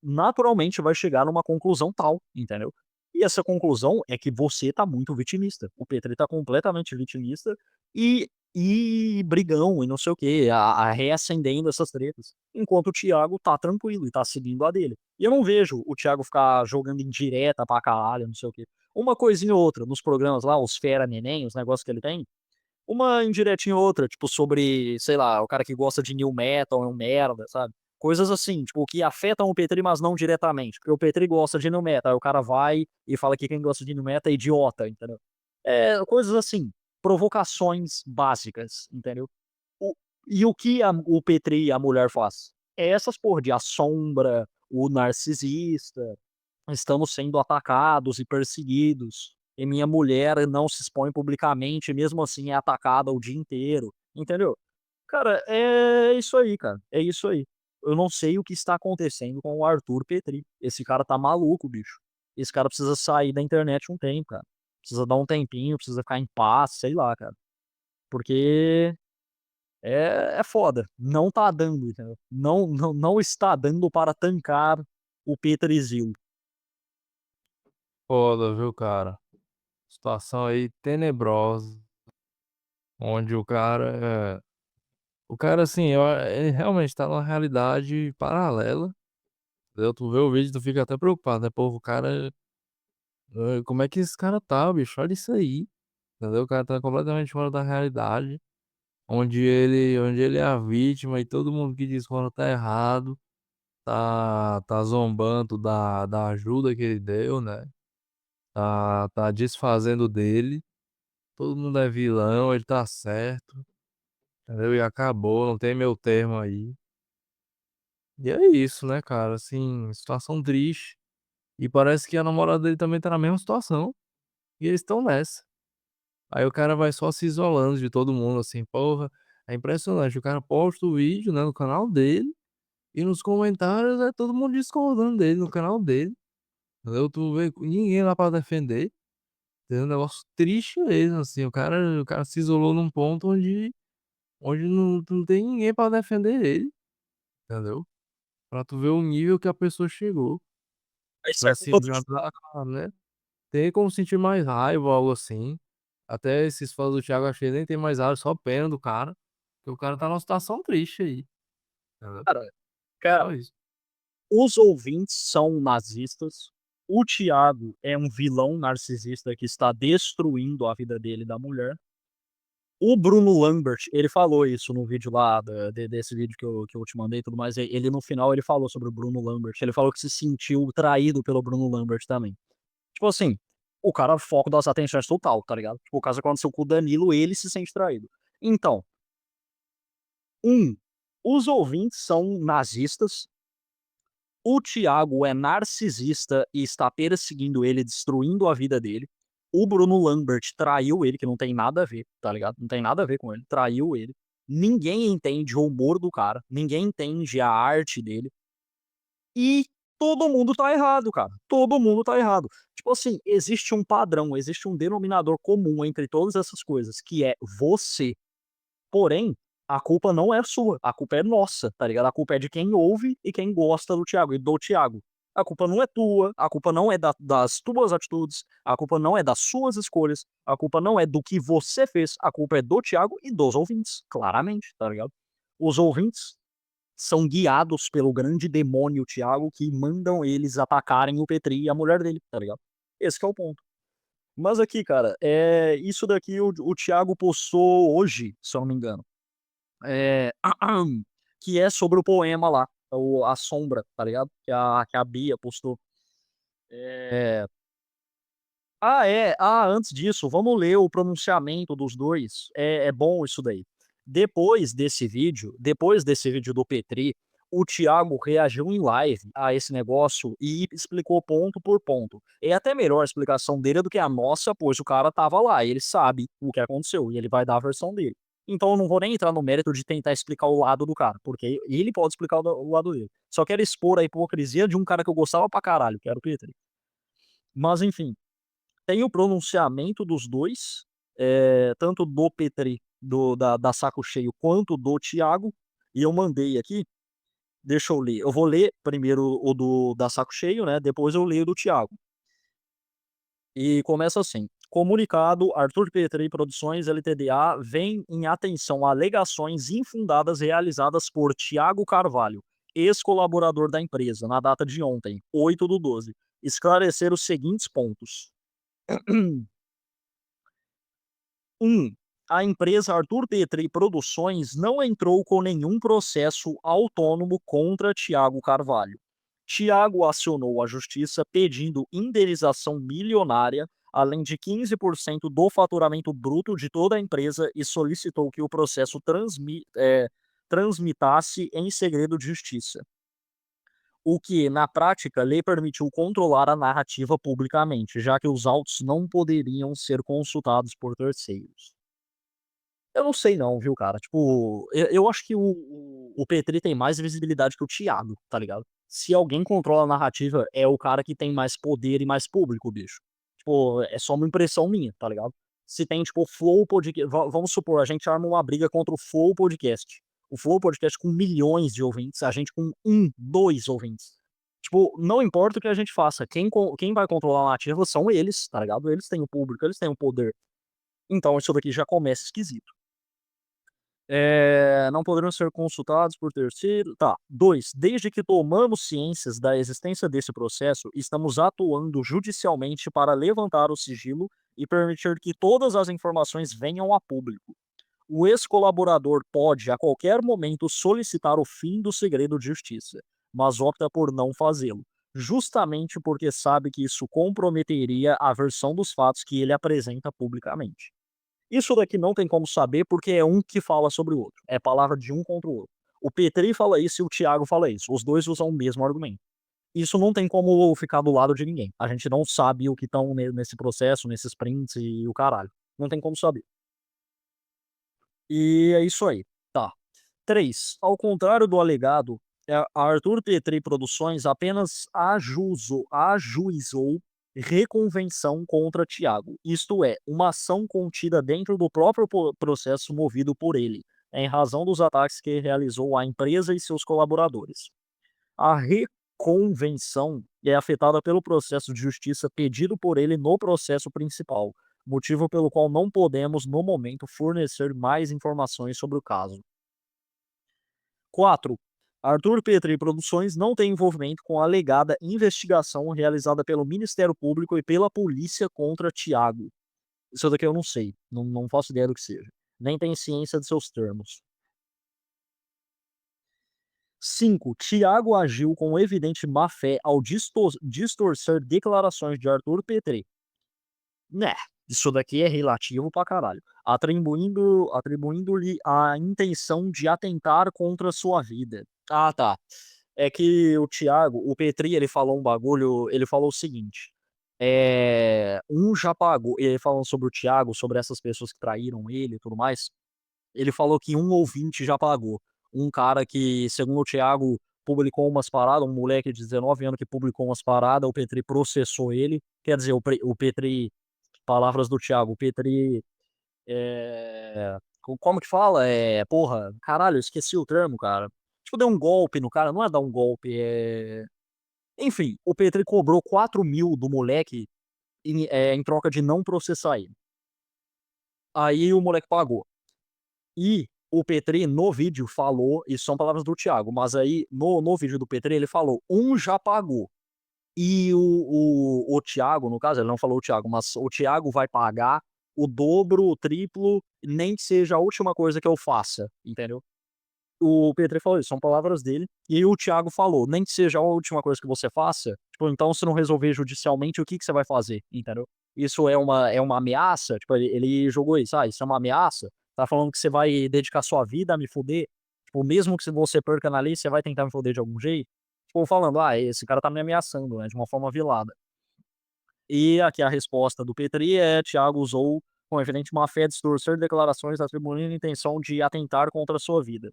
naturalmente vai chegar numa conclusão tal, entendeu? E essa conclusão é que você tá muito vitimista. O Petri tá completamente vitimista e brigão e não sei o quê, reacendendo essas tretas. Enquanto o Thiago tá tranquilo e tá seguindo a dele. E eu não vejo o Thiago ficar jogando indireta pra caralho, não sei o quê. Uma coisinha ou outra nos programas lá, os Fera Neném, os negócios que ele tem, uma indiretinha ou outra, tipo, sobre, sei lá, o cara que gosta de new metal é um merda, sabe? Coisas assim, tipo, que afetam o Petri, mas não diretamente. Porque o Petri gosta de new metal, aí o cara vai e fala que quem gosta de new metal é idiota, entendeu? Coisas assim, provocações básicas, entendeu? O- e o que o Petri e a mulher faz? É essas porra de a sombra, o narcisista, estamos sendo atacados e perseguidos. E minha mulher não se expõe publicamente, mesmo assim é atacada o dia inteiro. Entendeu? Cara, é isso aí, cara. É isso aí. Eu não sei o que está acontecendo com o Arthur Petri. Esse cara tá maluco, bicho. Esse cara precisa sair da internet um tempo, cara. Precisa dar um tempinho, precisa ficar em paz, sei lá, cara. Porque é foda. Não tá dando, entendeu? Não está dando para tancar o Petrizil. Foda, viu, cara? Situação aí tenebrosa, onde o cara assim, ele realmente tá numa realidade paralela, entendeu? Tu vê o vídeo, tu fica até preocupado, né? Pô, o cara, como é que esse cara tá, bicho? Olha isso aí, entendeu? O cara tá completamente fora da realidade, onde ele é a vítima e todo mundo que discorda tá errado, tá zombando da ajuda que ele deu, né? Tá desfazendo dele. Todo mundo é vilão, ele tá certo, entendeu? E acabou, não tem meu termo aí. E é isso, né, cara? Assim, situação triste. E parece que a namorada dele também tá na mesma situação. E eles estão nessa. Aí o cara vai só se isolando de todo mundo, assim, porra. É impressionante. O cara posta o vídeo, né, no canal dele. E nos comentários é todo mundo discordando dele no canal dele. Entendeu? Tu vê ninguém lá pra defender. Entendeu? Um negócio triste mesmo, assim. O cara se isolou num ponto onde não tem ninguém pra defender ele, entendeu? Pra tu ver o nível que a pessoa chegou. Isso Pra é se culpa já dar, né? Tem como sentir mais raiva ou algo assim. Até esses fãs do Thiago, achei que nem tem mais raiva, só pena do cara. Porque o cara tá numa situação triste aí, entendeu? cara. Só Cara, isso. os ouvintes são nazistas. O Thiago é um vilão narcisista que está destruindo a vida dele e da mulher. O Bruno Lambert, ele falou isso no vídeo lá, desse vídeo que eu te mandei e tudo mais. Ele, no final, ele falou sobre o Bruno Lambert. Ele falou que se sentiu traído pelo Bruno Lambert também. Tipo assim, o cara foco das atenções total, tá ligado? Tipo, o caso aconteceu com o Danilo, ele se sente traído. Então, um, os ouvintes são nazistas. O Thiago é narcisista e está perseguindo ele, destruindo a vida dele. O Bruno Lambert traiu ele, que não tem nada a ver, tá ligado? Não tem nada a ver com ele, traiu ele. Ninguém entende o humor do cara, ninguém entende a arte dele. E todo mundo tá errado, cara. Todo mundo tá errado. Tipo assim, existe um padrão, existe um denominador comum entre todas essas coisas, que é você. Porém, a culpa não é sua, a culpa é nossa, tá ligado? A culpa é de quem ouve e quem gosta do Thiago e do Thiago. A culpa não é tua, a culpa não é das tuas atitudes, a culpa não é das suas escolhas, a culpa não é do que você fez, a culpa é do Thiago e dos ouvintes, claramente, tá ligado? Os ouvintes são guiados pelo grande demônio Thiago que mandam eles atacarem o Petri e a mulher dele, tá ligado? Esse que é o ponto. Mas aqui, cara, isso daqui o Thiago postou hoje, se eu não me engano. É, que é sobre o poema lá, A Sombra, tá ligado? Que a Bia postou. É... Antes disso, vamos ler o pronunciamento dos dois. É bom isso daí. Depois desse vídeo do Petri, o Thiago reagiu em live a esse negócio e explicou ponto por ponto. É até melhor a explicação dele do que a nossa, pois o cara tava lá, ele sabe o que aconteceu e ele vai dar a versão dele. Então eu não vou nem entrar no mérito de tentar explicar o lado do cara, porque ele pode explicar o lado dele. Só quero expor a hipocrisia de um cara que eu gostava pra caralho, que era o Petri. Mas enfim, tem o pronunciamento dos dois, tanto do Petri, da Saco Cheio, quanto do Thiago, e eu mandei aqui, deixa eu ler. Eu vou ler primeiro o da Saco Cheio, né? Depois eu leio o do Thiago. E começa assim. Comunicado, Arthur Petri Produções LTDA vem em atenção a alegações infundadas realizadas por Thiago Carvalho, ex-colaborador da empresa, na data de ontem, 8/12. Esclarecer os seguintes pontos. 1. A empresa Arthur Petri Produções não entrou com nenhum processo autônomo contra Thiago Carvalho. Thiago acionou a justiça pedindo indenização milionária, além de 15% do faturamento bruto de toda a empresa e solicitou que o processo transmitasse em segredo de justiça, o que, na prática, lhe permitiu controlar a narrativa publicamente, já que os autos não poderiam ser consultados por terceiros. Eu não sei não, viu, cara. Tipo, eu acho que o Petri tem mais visibilidade que o Thiago, tá ligado? Se alguém controla a narrativa, é o cara que tem mais poder e mais público, bicho. Tipo, é só uma impressão minha, tá ligado? Se tem, tipo, Flow Podcast. Vamos supor, a gente arma uma briga contra o Flow Podcast. O Flow Podcast com milhões de ouvintes, a gente com 2 ouvintes. Tipo, não importa o que a gente faça, quem vai controlar a narrativa são eles, tá ligado? Eles têm o público, eles têm o poder. Então isso daqui já começa esquisito. Não poderão ser consultados por terceiro. Tá. 2. Desde que tomamos ciências da existência desse processo, estamos atuando judicialmente para levantar o sigilo e permitir que todas as informações venham a público. O ex-colaborador pode, a qualquer momento, solicitar o fim do segredo de justiça, mas opta por não fazê-lo, justamente porque sabe que isso comprometeria a versão dos fatos que ele apresenta publicamente. Isso daqui não tem como saber, porque é um que fala sobre o outro. É palavra de um contra o outro. O Petri fala isso e o Thiago fala isso. Os dois usam o mesmo argumento. Isso não tem como ficar do lado de ninguém. A gente não sabe o que estão nesse processo, nesses prints e o caralho. Não tem como saber. E é isso aí. Tá. 3. Ao contrário do alegado, a Arthur Petri Produções apenas ajuizou reconvenção contra Thiago, isto é, uma ação contida dentro do próprio processo movido por ele, em razão dos ataques que realizou à empresa e seus colaboradores. A reconvenção é afetada pelo processo de justiça pedido por ele no processo principal, motivo pelo qual não podemos, no momento, fornecer mais informações sobre o caso. 4. Arthur Petri Produções não tem envolvimento com a alegada investigação realizada pelo Ministério Público e pela polícia contra Thiago. Isso daqui eu não sei, não faço ideia do que seja. Nem tenho ciência de seus termos. 5. Thiago agiu com evidente má-fé ao distorcer declarações de Arthur Petri. Né, isso daqui é relativo pra caralho. Atribuindo-lhe a intenção de atentar contra sua vida. Ah, tá. é que o Thiago, o Petri, ele falou um bagulho, ele falou o seguinte, um já pagou, ele falando sobre o Thiago, sobre essas pessoas que traíram ele e tudo mais, ele falou que um ouvinte já pagou. Um cara que, segundo o Thiago, publicou umas paradas, um moleque de 19 anos que publicou umas paradas, o Petri processou ele, quer dizer, o Petri, palavras do Thiago, o Petri, como que fala? Porra, caralho, eu esqueci o termo, cara. Tipo, deu um golpe no cara, não é dar um golpe, Enfim, o Petri cobrou 4 mil do moleque em troca de não processar ele. Aí o moleque pagou. E o Petri, no vídeo, falou, isso são palavras do Thiago, mas aí no vídeo do Petri ele falou, um já pagou. E o Thiago, no caso, ele não falou o Thiago, mas o Thiago vai pagar o dobro, o triplo, nem que seja a última coisa que eu faça, entendeu? O Petri falou isso, são palavras dele. E aí o Thiago falou, nem que seja a última coisa que você faça, tipo, então se não resolver judicialmente, o que você vai fazer, entendeu? Isso é uma ameaça? Tipo, ele jogou isso, isso é uma ameaça? Tá falando que você vai dedicar sua vida a me fuder? Tipo, mesmo que você perca na lei, você vai tentar me fuder de algum jeito? Tipo, falando, esse cara tá me ameaçando, né, de uma forma vilada. E aqui a resposta do Petri Thiago usou com evidente má fé distorcer declarações atribuindo a intenção de atentar contra a sua vida.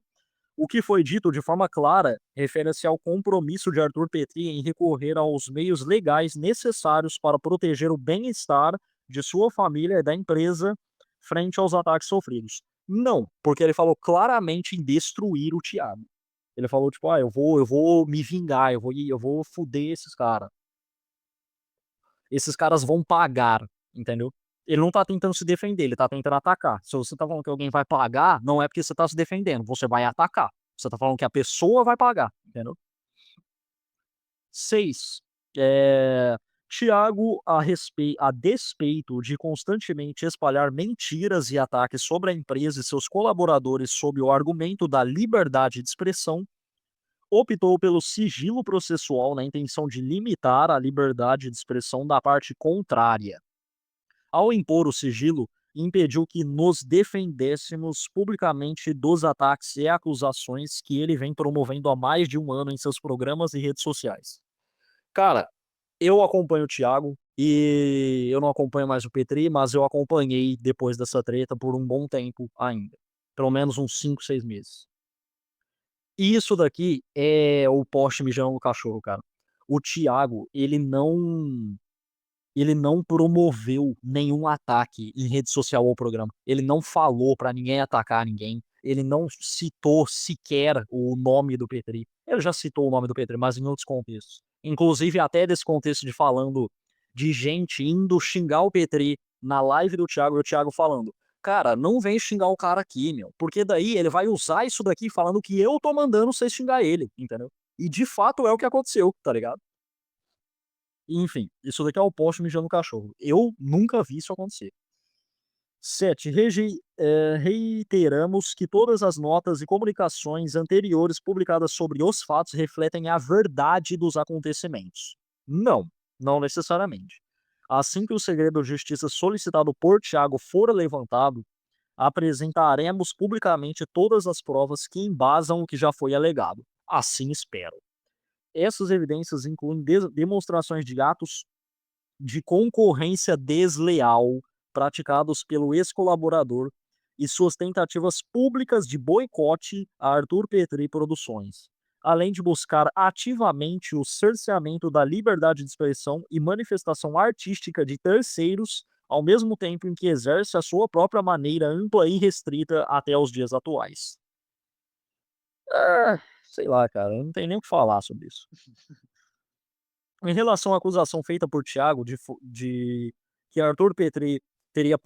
O que foi dito de forma clara refere-se ao compromisso de Arthur Petri em recorrer aos meios legais necessários para proteger o bem-estar de sua família e da empresa frente aos ataques sofridos. Não, porque ele falou claramente em destruir o Thiago. Ele falou, tipo, eu vou me vingar, eu vou fuder esses caras. Esses caras vão pagar, entendeu? Ele não tá tentando se defender, ele tá tentando atacar. Se você tá falando que alguém vai pagar, não é porque você tá se defendendo, você vai atacar. Você tá falando que a pessoa vai pagar, entendeu? 6. Tiago, a despeito de constantemente espalhar mentiras e ataques sobre a empresa e seus colaboradores sob o argumento da liberdade de expressão, optou pelo sigilo processual na intenção de limitar a liberdade de expressão da parte contrária. Ao impor o sigilo, impediu que nos defendêssemos publicamente dos ataques e acusações que ele vem promovendo há mais de um ano em seus programas e redes sociais. Cara, eu acompanho o Thiago e eu não acompanho mais o Petri, mas eu acompanhei depois dessa treta por um bom tempo ainda. Pelo menos uns 5, 6 meses. E isso daqui é o poste mijando no cachorro, cara. O Thiago, ele não promoveu nenhum ataque em rede social ao programa. Ele não falou pra ninguém atacar ninguém. Ele não citou sequer o nome do Petri. Ele já citou o nome do Petri, mas em outros contextos. Inclusive até desse contexto de falando de gente indo xingar o Petri na live do Thiago e o Thiago falando: cara, não vem xingar o cara aqui, meu. Porque daí ele vai usar isso daqui falando que eu tô mandando vocês xingar ele, entendeu? E de fato é o que aconteceu, tá ligado? Enfim, isso daqui é o poste mijando no cachorro. Eu nunca vi isso acontecer. 7. Reiteramos que todas as notas e comunicações anteriores publicadas sobre os fatos refletem a verdade dos acontecimentos. Não, não necessariamente. Assim que o segredo de justiça solicitado por Tiago for levantado, apresentaremos publicamente todas as provas que embasam o que já foi alegado. Assim espero. Essas evidências incluem demonstrações de atos de concorrência desleal praticados pelo ex-colaborador e suas tentativas públicas de boicote a Arthur Petri Produções, além de buscar ativamente o cerceamento da liberdade de expressão e manifestação artística de terceiros, ao mesmo tempo em que exerce a sua própria maneira ampla e restrita até os dias atuais. Sei lá, cara, eu não tenho nem o que falar sobre isso. Em relação à acusação feita por Thiago de que Arthur Petri teria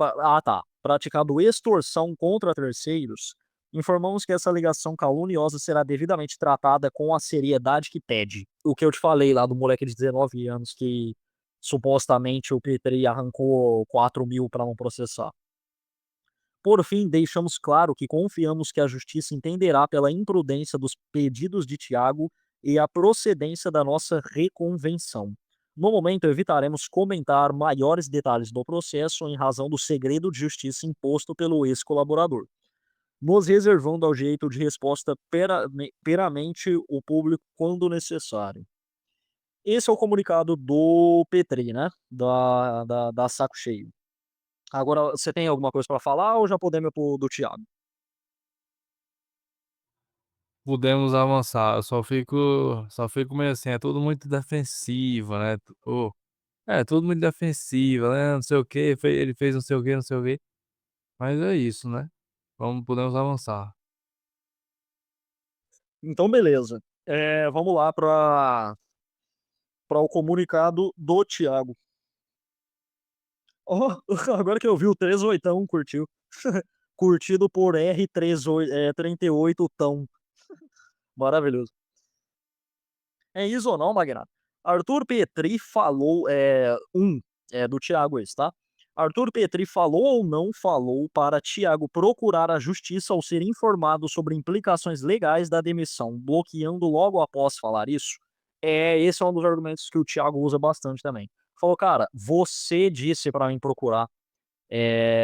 praticado extorsão contra terceiros, informamos que essa alegação caluniosa será devidamente tratada com a seriedade que pede. O que eu te falei lá do moleque de 19 anos que supostamente o Petri arrancou 4 mil para não processar. Por fim, deixamos claro que confiamos que a justiça entenderá pela imprudência dos pedidos de Tiago e a procedência da nossa reconvenção. No momento, evitaremos comentar maiores detalhes do processo em razão do segredo de justiça imposto pelo ex-colaborador. nos reservando ao direito de resposta perante o público quando necessário. Esse é o comunicado do Petri, né? Da Saco Cheio. Agora, você tem alguma coisa para falar ou já podemos ir pro do Thiago? Podemos avançar, eu só fico meio assim, é tudo muito defensivo, né, tudo muito defensivo, né, não sei o quê, ele fez não sei o quê, não sei o quê, mas é isso, né, podemos avançar. Então, beleza. Vamos lá para o comunicado do Thiago. Ó, agora que eu vi o 38 curtiu. Curtido por R38 tão. Maravilhoso. É isso ou não, Magnata? Arthur Petri falou, do Thiago esse, tá? Arthur Petri falou ou não falou para Thiago procurar a justiça ao ser informado sobre implicações legais da demissão, bloqueando logo após falar isso? Esse é um dos argumentos que o Thiago usa bastante também. Falou, cara, você disse para mim procurar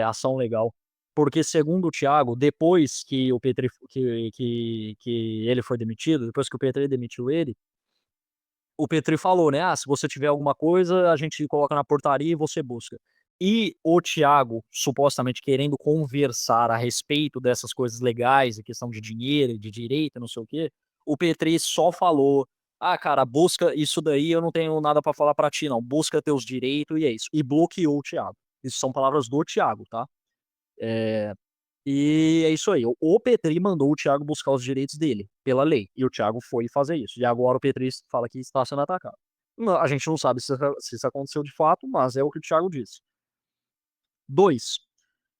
ação legal. Porque, segundo o Thiago, depois que o Petri, que ele foi demitido, depois que o Petri demitiu ele, o Petri falou, né? Ah, se você tiver alguma coisa, a gente coloca na portaria e você busca. E o Thiago, supostamente querendo conversar a respeito dessas coisas legais, a questão de dinheiro, de direito, não sei o quê, o Petri só falou: ah, cara, busca isso daí, eu não tenho nada pra falar pra ti, não. Busca teus direitos e é isso. E bloqueou o Thiago. Isso são palavras do Thiago, tá? É, e é isso aí. O Petri mandou o Thiago buscar os direitos dele, pela lei. E o Thiago foi fazer isso. E agora o Petri fala que está sendo atacado. A gente não sabe se isso aconteceu de fato, mas é o que o Thiago disse. 2.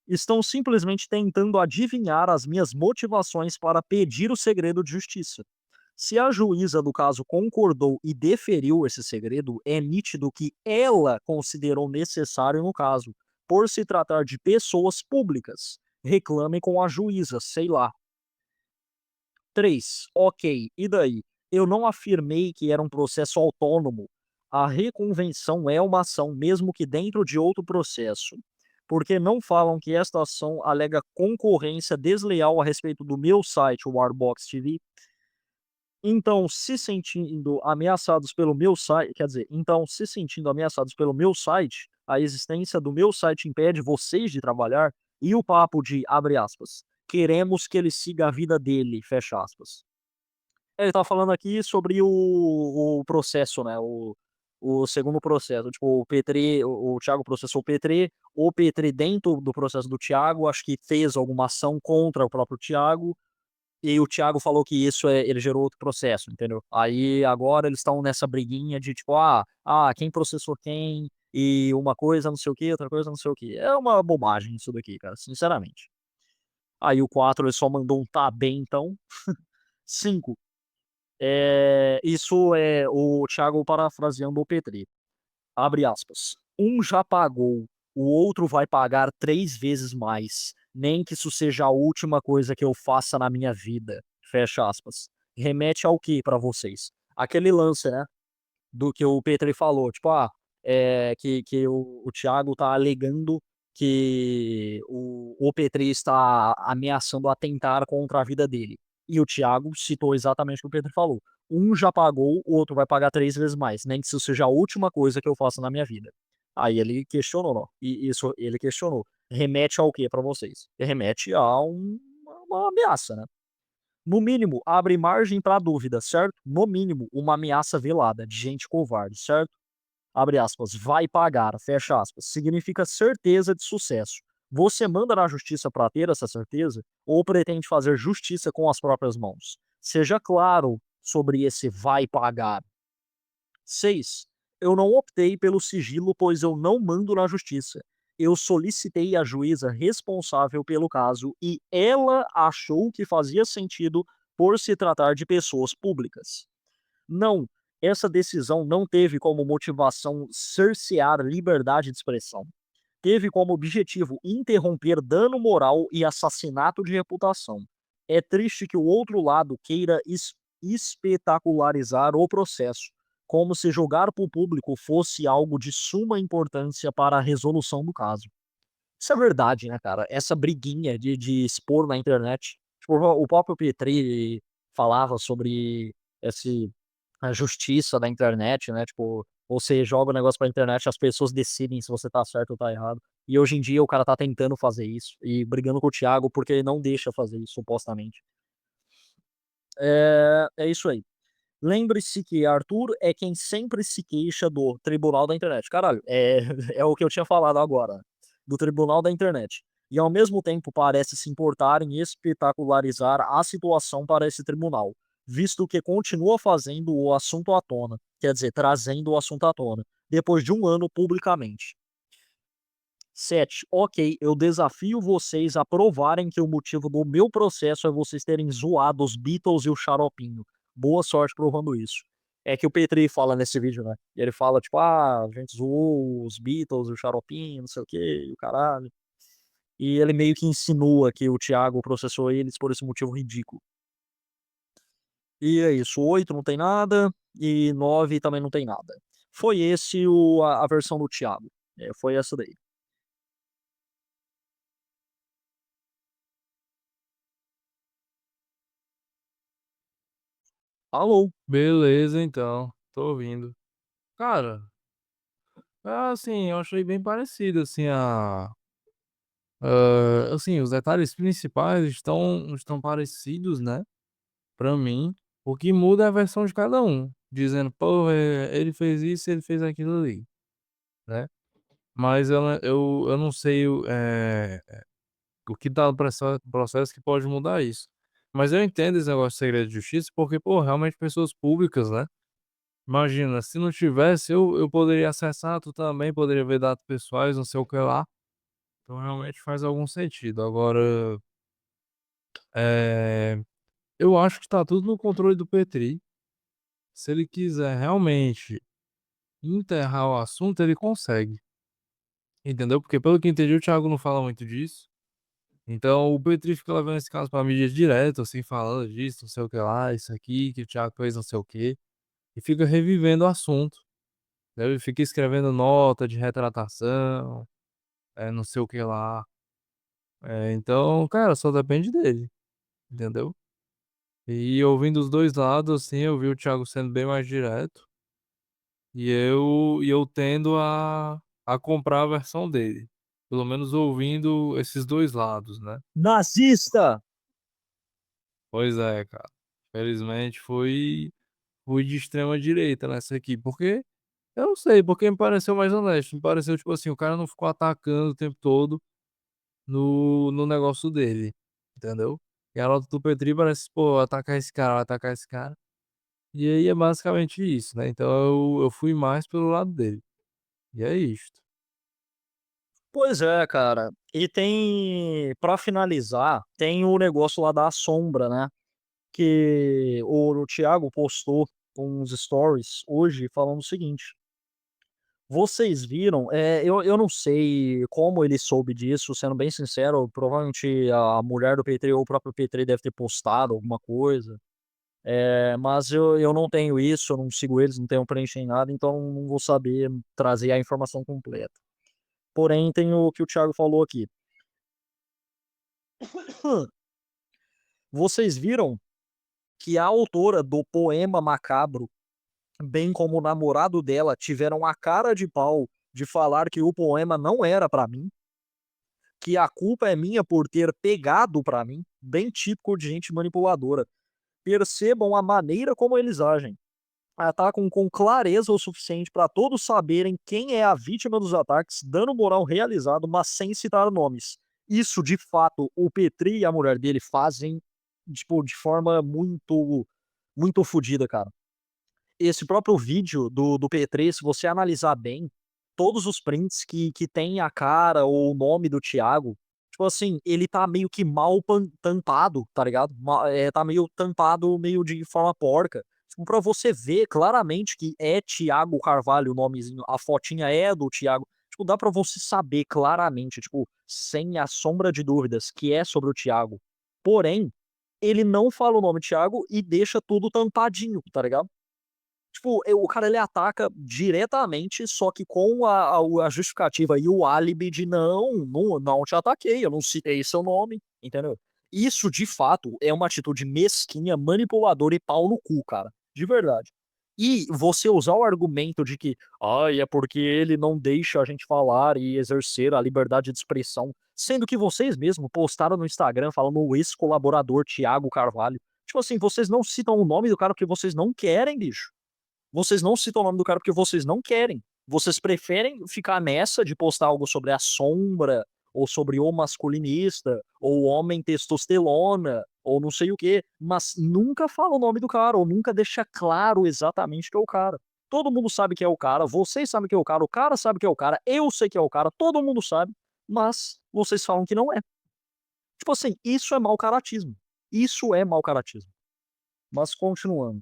Estão simplesmente tentando adivinhar as minhas motivações para pedir o segredo de justiça. Se a juíza do caso concordou e deferiu esse segredo, é nítido que ela considerou necessário no caso, por se tratar de pessoas públicas. Reclame com a juíza, sei lá. 3. Ok, e daí? Eu não afirmei que era um processo autônomo. A reconvenção é uma ação, mesmo que dentro de outro processo. Porque não falam que esta ação alega concorrência desleal a respeito do meu site, o Warbox TV? Então, se sentindo ameaçados pelo meu site, quer dizer, então, se sentindo ameaçados pelo meu site, a existência do meu site impede vocês de trabalhar, e o papo de, abre aspas, queremos que ele siga a vida dele, fecha aspas. Ele tá falando aqui sobre o processo, né, o segundo processo, tipo, o Petri, o Thiago processou o Petri dentro do processo do Thiago, acho que fez alguma ação contra o próprio Thiago, e o Thiago falou que isso ele gerou outro processo, entendeu? Aí agora eles estão nessa briguinha de tipo, quem processou quem, e uma coisa não sei o que, outra coisa não sei o que. É uma bobagem isso daqui, cara, sinceramente. Aí o 4 ele só mandou um tá bem, então. 5. Isso é o Thiago parafraseando o Petri. Abre aspas. Um já pagou, o outro vai pagar 3 vezes mais. Nem que isso seja a última coisa que eu faça na minha vida. Fecha aspas. Remete ao que pra vocês? Aquele lance, né? Do que o Petri falou. Tipo, que o Thiago tá alegando que o Petri está ameaçando atentar contra a vida dele. E o Thiago citou exatamente o que o Petri falou. Um já pagou, o outro vai pagar 3 vezes mais. Nem que isso seja a última coisa que eu faço na minha vida. Aí ele questionou, não. E isso ele questionou. Remete ao que pra vocês? Remete a uma ameaça, né? No mínimo, abre margem para dúvida, certo? No mínimo, uma ameaça velada de gente covarde, certo? Abre aspas, vai pagar, fecha aspas, significa certeza de sucesso. Você manda na justiça para ter essa certeza ou pretende fazer justiça com as próprias mãos? Seja claro sobre esse vai pagar. 6. Eu não optei pelo sigilo, pois eu não mando na justiça. Eu solicitei a juíza responsável pelo caso e ela achou que fazia sentido por se tratar de pessoas públicas. Não, essa decisão não teve como motivação cercear liberdade de expressão. Teve como objetivo interromper dano moral e assassinato de reputação. É triste que o outro lado queira espetacularizar o processo, como se jogar para o público fosse algo de suma importância para a resolução do caso. Isso é verdade, né, cara? Essa briguinha de expor na internet. Tipo, o próprio Petri falava sobre esse, a justiça da internet, né? Tipo, você joga o negócio pra internet, as pessoas decidem se você tá certo ou tá errado. E hoje em dia o cara tá tentando fazer isso e brigando com o Thiago porque ele não deixa fazer isso, supostamente. É isso aí. Lembre-se que Arthur é quem sempre se queixa do tribunal da internet. Caralho, é o que eu tinha falado agora, do tribunal da internet. E ao mesmo tempo parece se importar em espetacularizar a situação para esse tribunal, visto que continua fazendo o assunto à tona, quer dizer, trazendo o assunto à tona, depois de um ano publicamente. 7. Ok, eu desafio vocês a provarem que o motivo do meu processo é vocês terem zoado os Beatles e o Xaropinho. Boa sorte provando isso. É que o Petri fala nesse vídeo, né? E ele fala, tipo, a gente zoou os Beatles e o Xaropinho, não sei o que, e o caralho. E ele meio que insinua que o Thiago processou eles por esse motivo ridículo. E é isso. 8 não tem nada. E 9 também não tem nada. Foi esse a versão do Thiago. Foi essa daí. Alô? Beleza, então. Tô ouvindo. Cara, assim, eu achei bem parecido, assim, assim, os detalhes principais estão parecidos, né, pra mim. O que muda é a versão de cada um, dizendo: "Pô, ele fez isso, ele fez aquilo ali", né. Mas eu não sei o que tá no processo que pode mudar isso. Mas eu entendo esse negócio de segredo de justiça, porque, pô, realmente pessoas públicas, né. Imagina, se não tivesse, eu poderia acessar, tu também poderia ver dados pessoais, não sei o que lá. Então realmente faz algum sentido. Agora, eh, eu acho que tá tudo no controle do Petri. Se ele quiser realmente enterrar o assunto, ele consegue, entendeu? Porque pelo que eu entendi, o Thiago não fala muito disso. Então o Petri fica levando esse caso pra mídia direto, assim, falando disso, não sei o que lá, isso aqui, que o Thiago fez não sei o quê, e fica revivendo o assunto, entendeu? Ele fica escrevendo nota de retratação, não sei o que lá. Então, cara, só depende dele, entendeu? E ouvindo os 2 lados, assim, eu vi o Thiago sendo bem mais direto, e eu tendo a comprar a versão dele, pelo menos ouvindo esses 2 lados, né. Nazista! Pois é, cara, felizmente fui de extrema direita nessa aqui, porque eu não sei, porque me pareceu mais honesto, me pareceu, tipo assim, o cara não ficou atacando o tempo todo no negócio dele, entendeu. E a nota do Petri parece: "Pô, atacar esse cara, atacar esse cara". E aí é basicamente isso, né, então eu fui mais pelo lado dele. E é isto. Pois é, cara. E tem, pra finalizar, tem o negócio lá da sombra, né? Que o Thiago postou uns stories hoje falando o seguinte: vocês viram? Eu não sei como ele soube disso, sendo bem sincero. Provavelmente a mulher do Petri ou o próprio Petri deve ter postado alguma coisa. Mas eu não tenho isso, eu não sigo eles, não tenho preenche em nada, então não vou saber trazer a informação completa. Porém, tem o que o Thiago falou aqui. Vocês viram que a autora do poema macabro, bem como o namorado dela, tiveram a cara de pau de falar que o poema não era pra mim, que a culpa é minha por ter pegado pra mim, bem típico de gente manipuladora. Percebam a maneira como eles agem. Atacam com clareza o suficiente para todos saberem quem é a vítima dos ataques, dano moral realizado, mas sem citar nomes. Isso, de fato, o Petri e a mulher dele fazem, tipo, de forma muito fodida, cara. Esse próprio vídeo do P3, se você analisar bem, todos os prints que tem a cara ou o nome do Thiago, tipo assim, ele tá meio que mal tampado, tá ligado? Tá meio tampado, meio de forma porca. Tipo, pra você ver claramente que é Thiago Carvalho o nomezinho, a fotinha é do Thiago. Tipo, dá pra você saber claramente, tipo, sem a sombra de dúvidas, que é sobre o Thiago. Porém, ele não fala o nome Thiago e deixa tudo tampadinho, tá ligado? Tipo, o cara ele ataca diretamente, só que com a justificativa e o álibi de não te ataquei, eu não citei seu nome, entendeu? Isso, de fato, é uma atitude mesquinha, manipuladora e pau no cu, cara. De verdade. E você usar o argumento de que, ai, é porque ele não deixa a gente falar e exercer a liberdade de expressão, sendo que vocês mesmos postaram no Instagram falando o ex-colaborador Thiago Carvalho. Tipo assim, vocês não citam o nome do cara porque vocês não querem, bicho. Vocês não citam o nome do cara porque vocês não querem. Vocês preferem ficar nessa de postar algo sobre a sombra, ou sobre o masculinista, ou o homem testosterona, ou não sei o quê, mas nunca fala o nome do cara, ou nunca deixa claro exatamente que é o cara. Todo mundo sabe que é o cara, vocês sabem que é o cara sabe que é o cara, eu sei que é o cara, todo mundo sabe, mas vocês falam que não é. Tipo assim, isso é mau caratismo. Isso é mau caratismo. Mas continuando.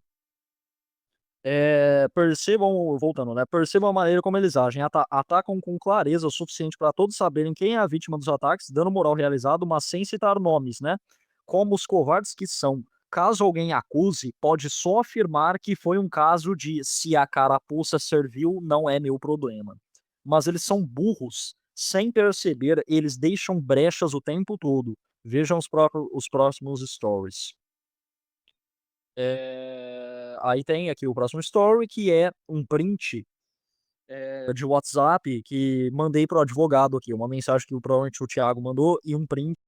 Percebam, voltando, né? Percebam a maneira como eles agem. Atacam com clareza o suficiente para todos saberem quem é a vítima dos ataques, dano moral realizado, mas sem citar nomes, né? Como os covardes que são. Caso alguém acuse, pode só afirmar que foi um caso de se a carapuça serviu, não é meu problema. Mas eles são burros. Sem perceber, eles deixam brechas o tempo todo. Vejam os próximos stories. Aí tem aqui o próximo story, que é um print de WhatsApp que mandei pro advogado aqui. Uma mensagem que provavelmente o Thiago mandou e um print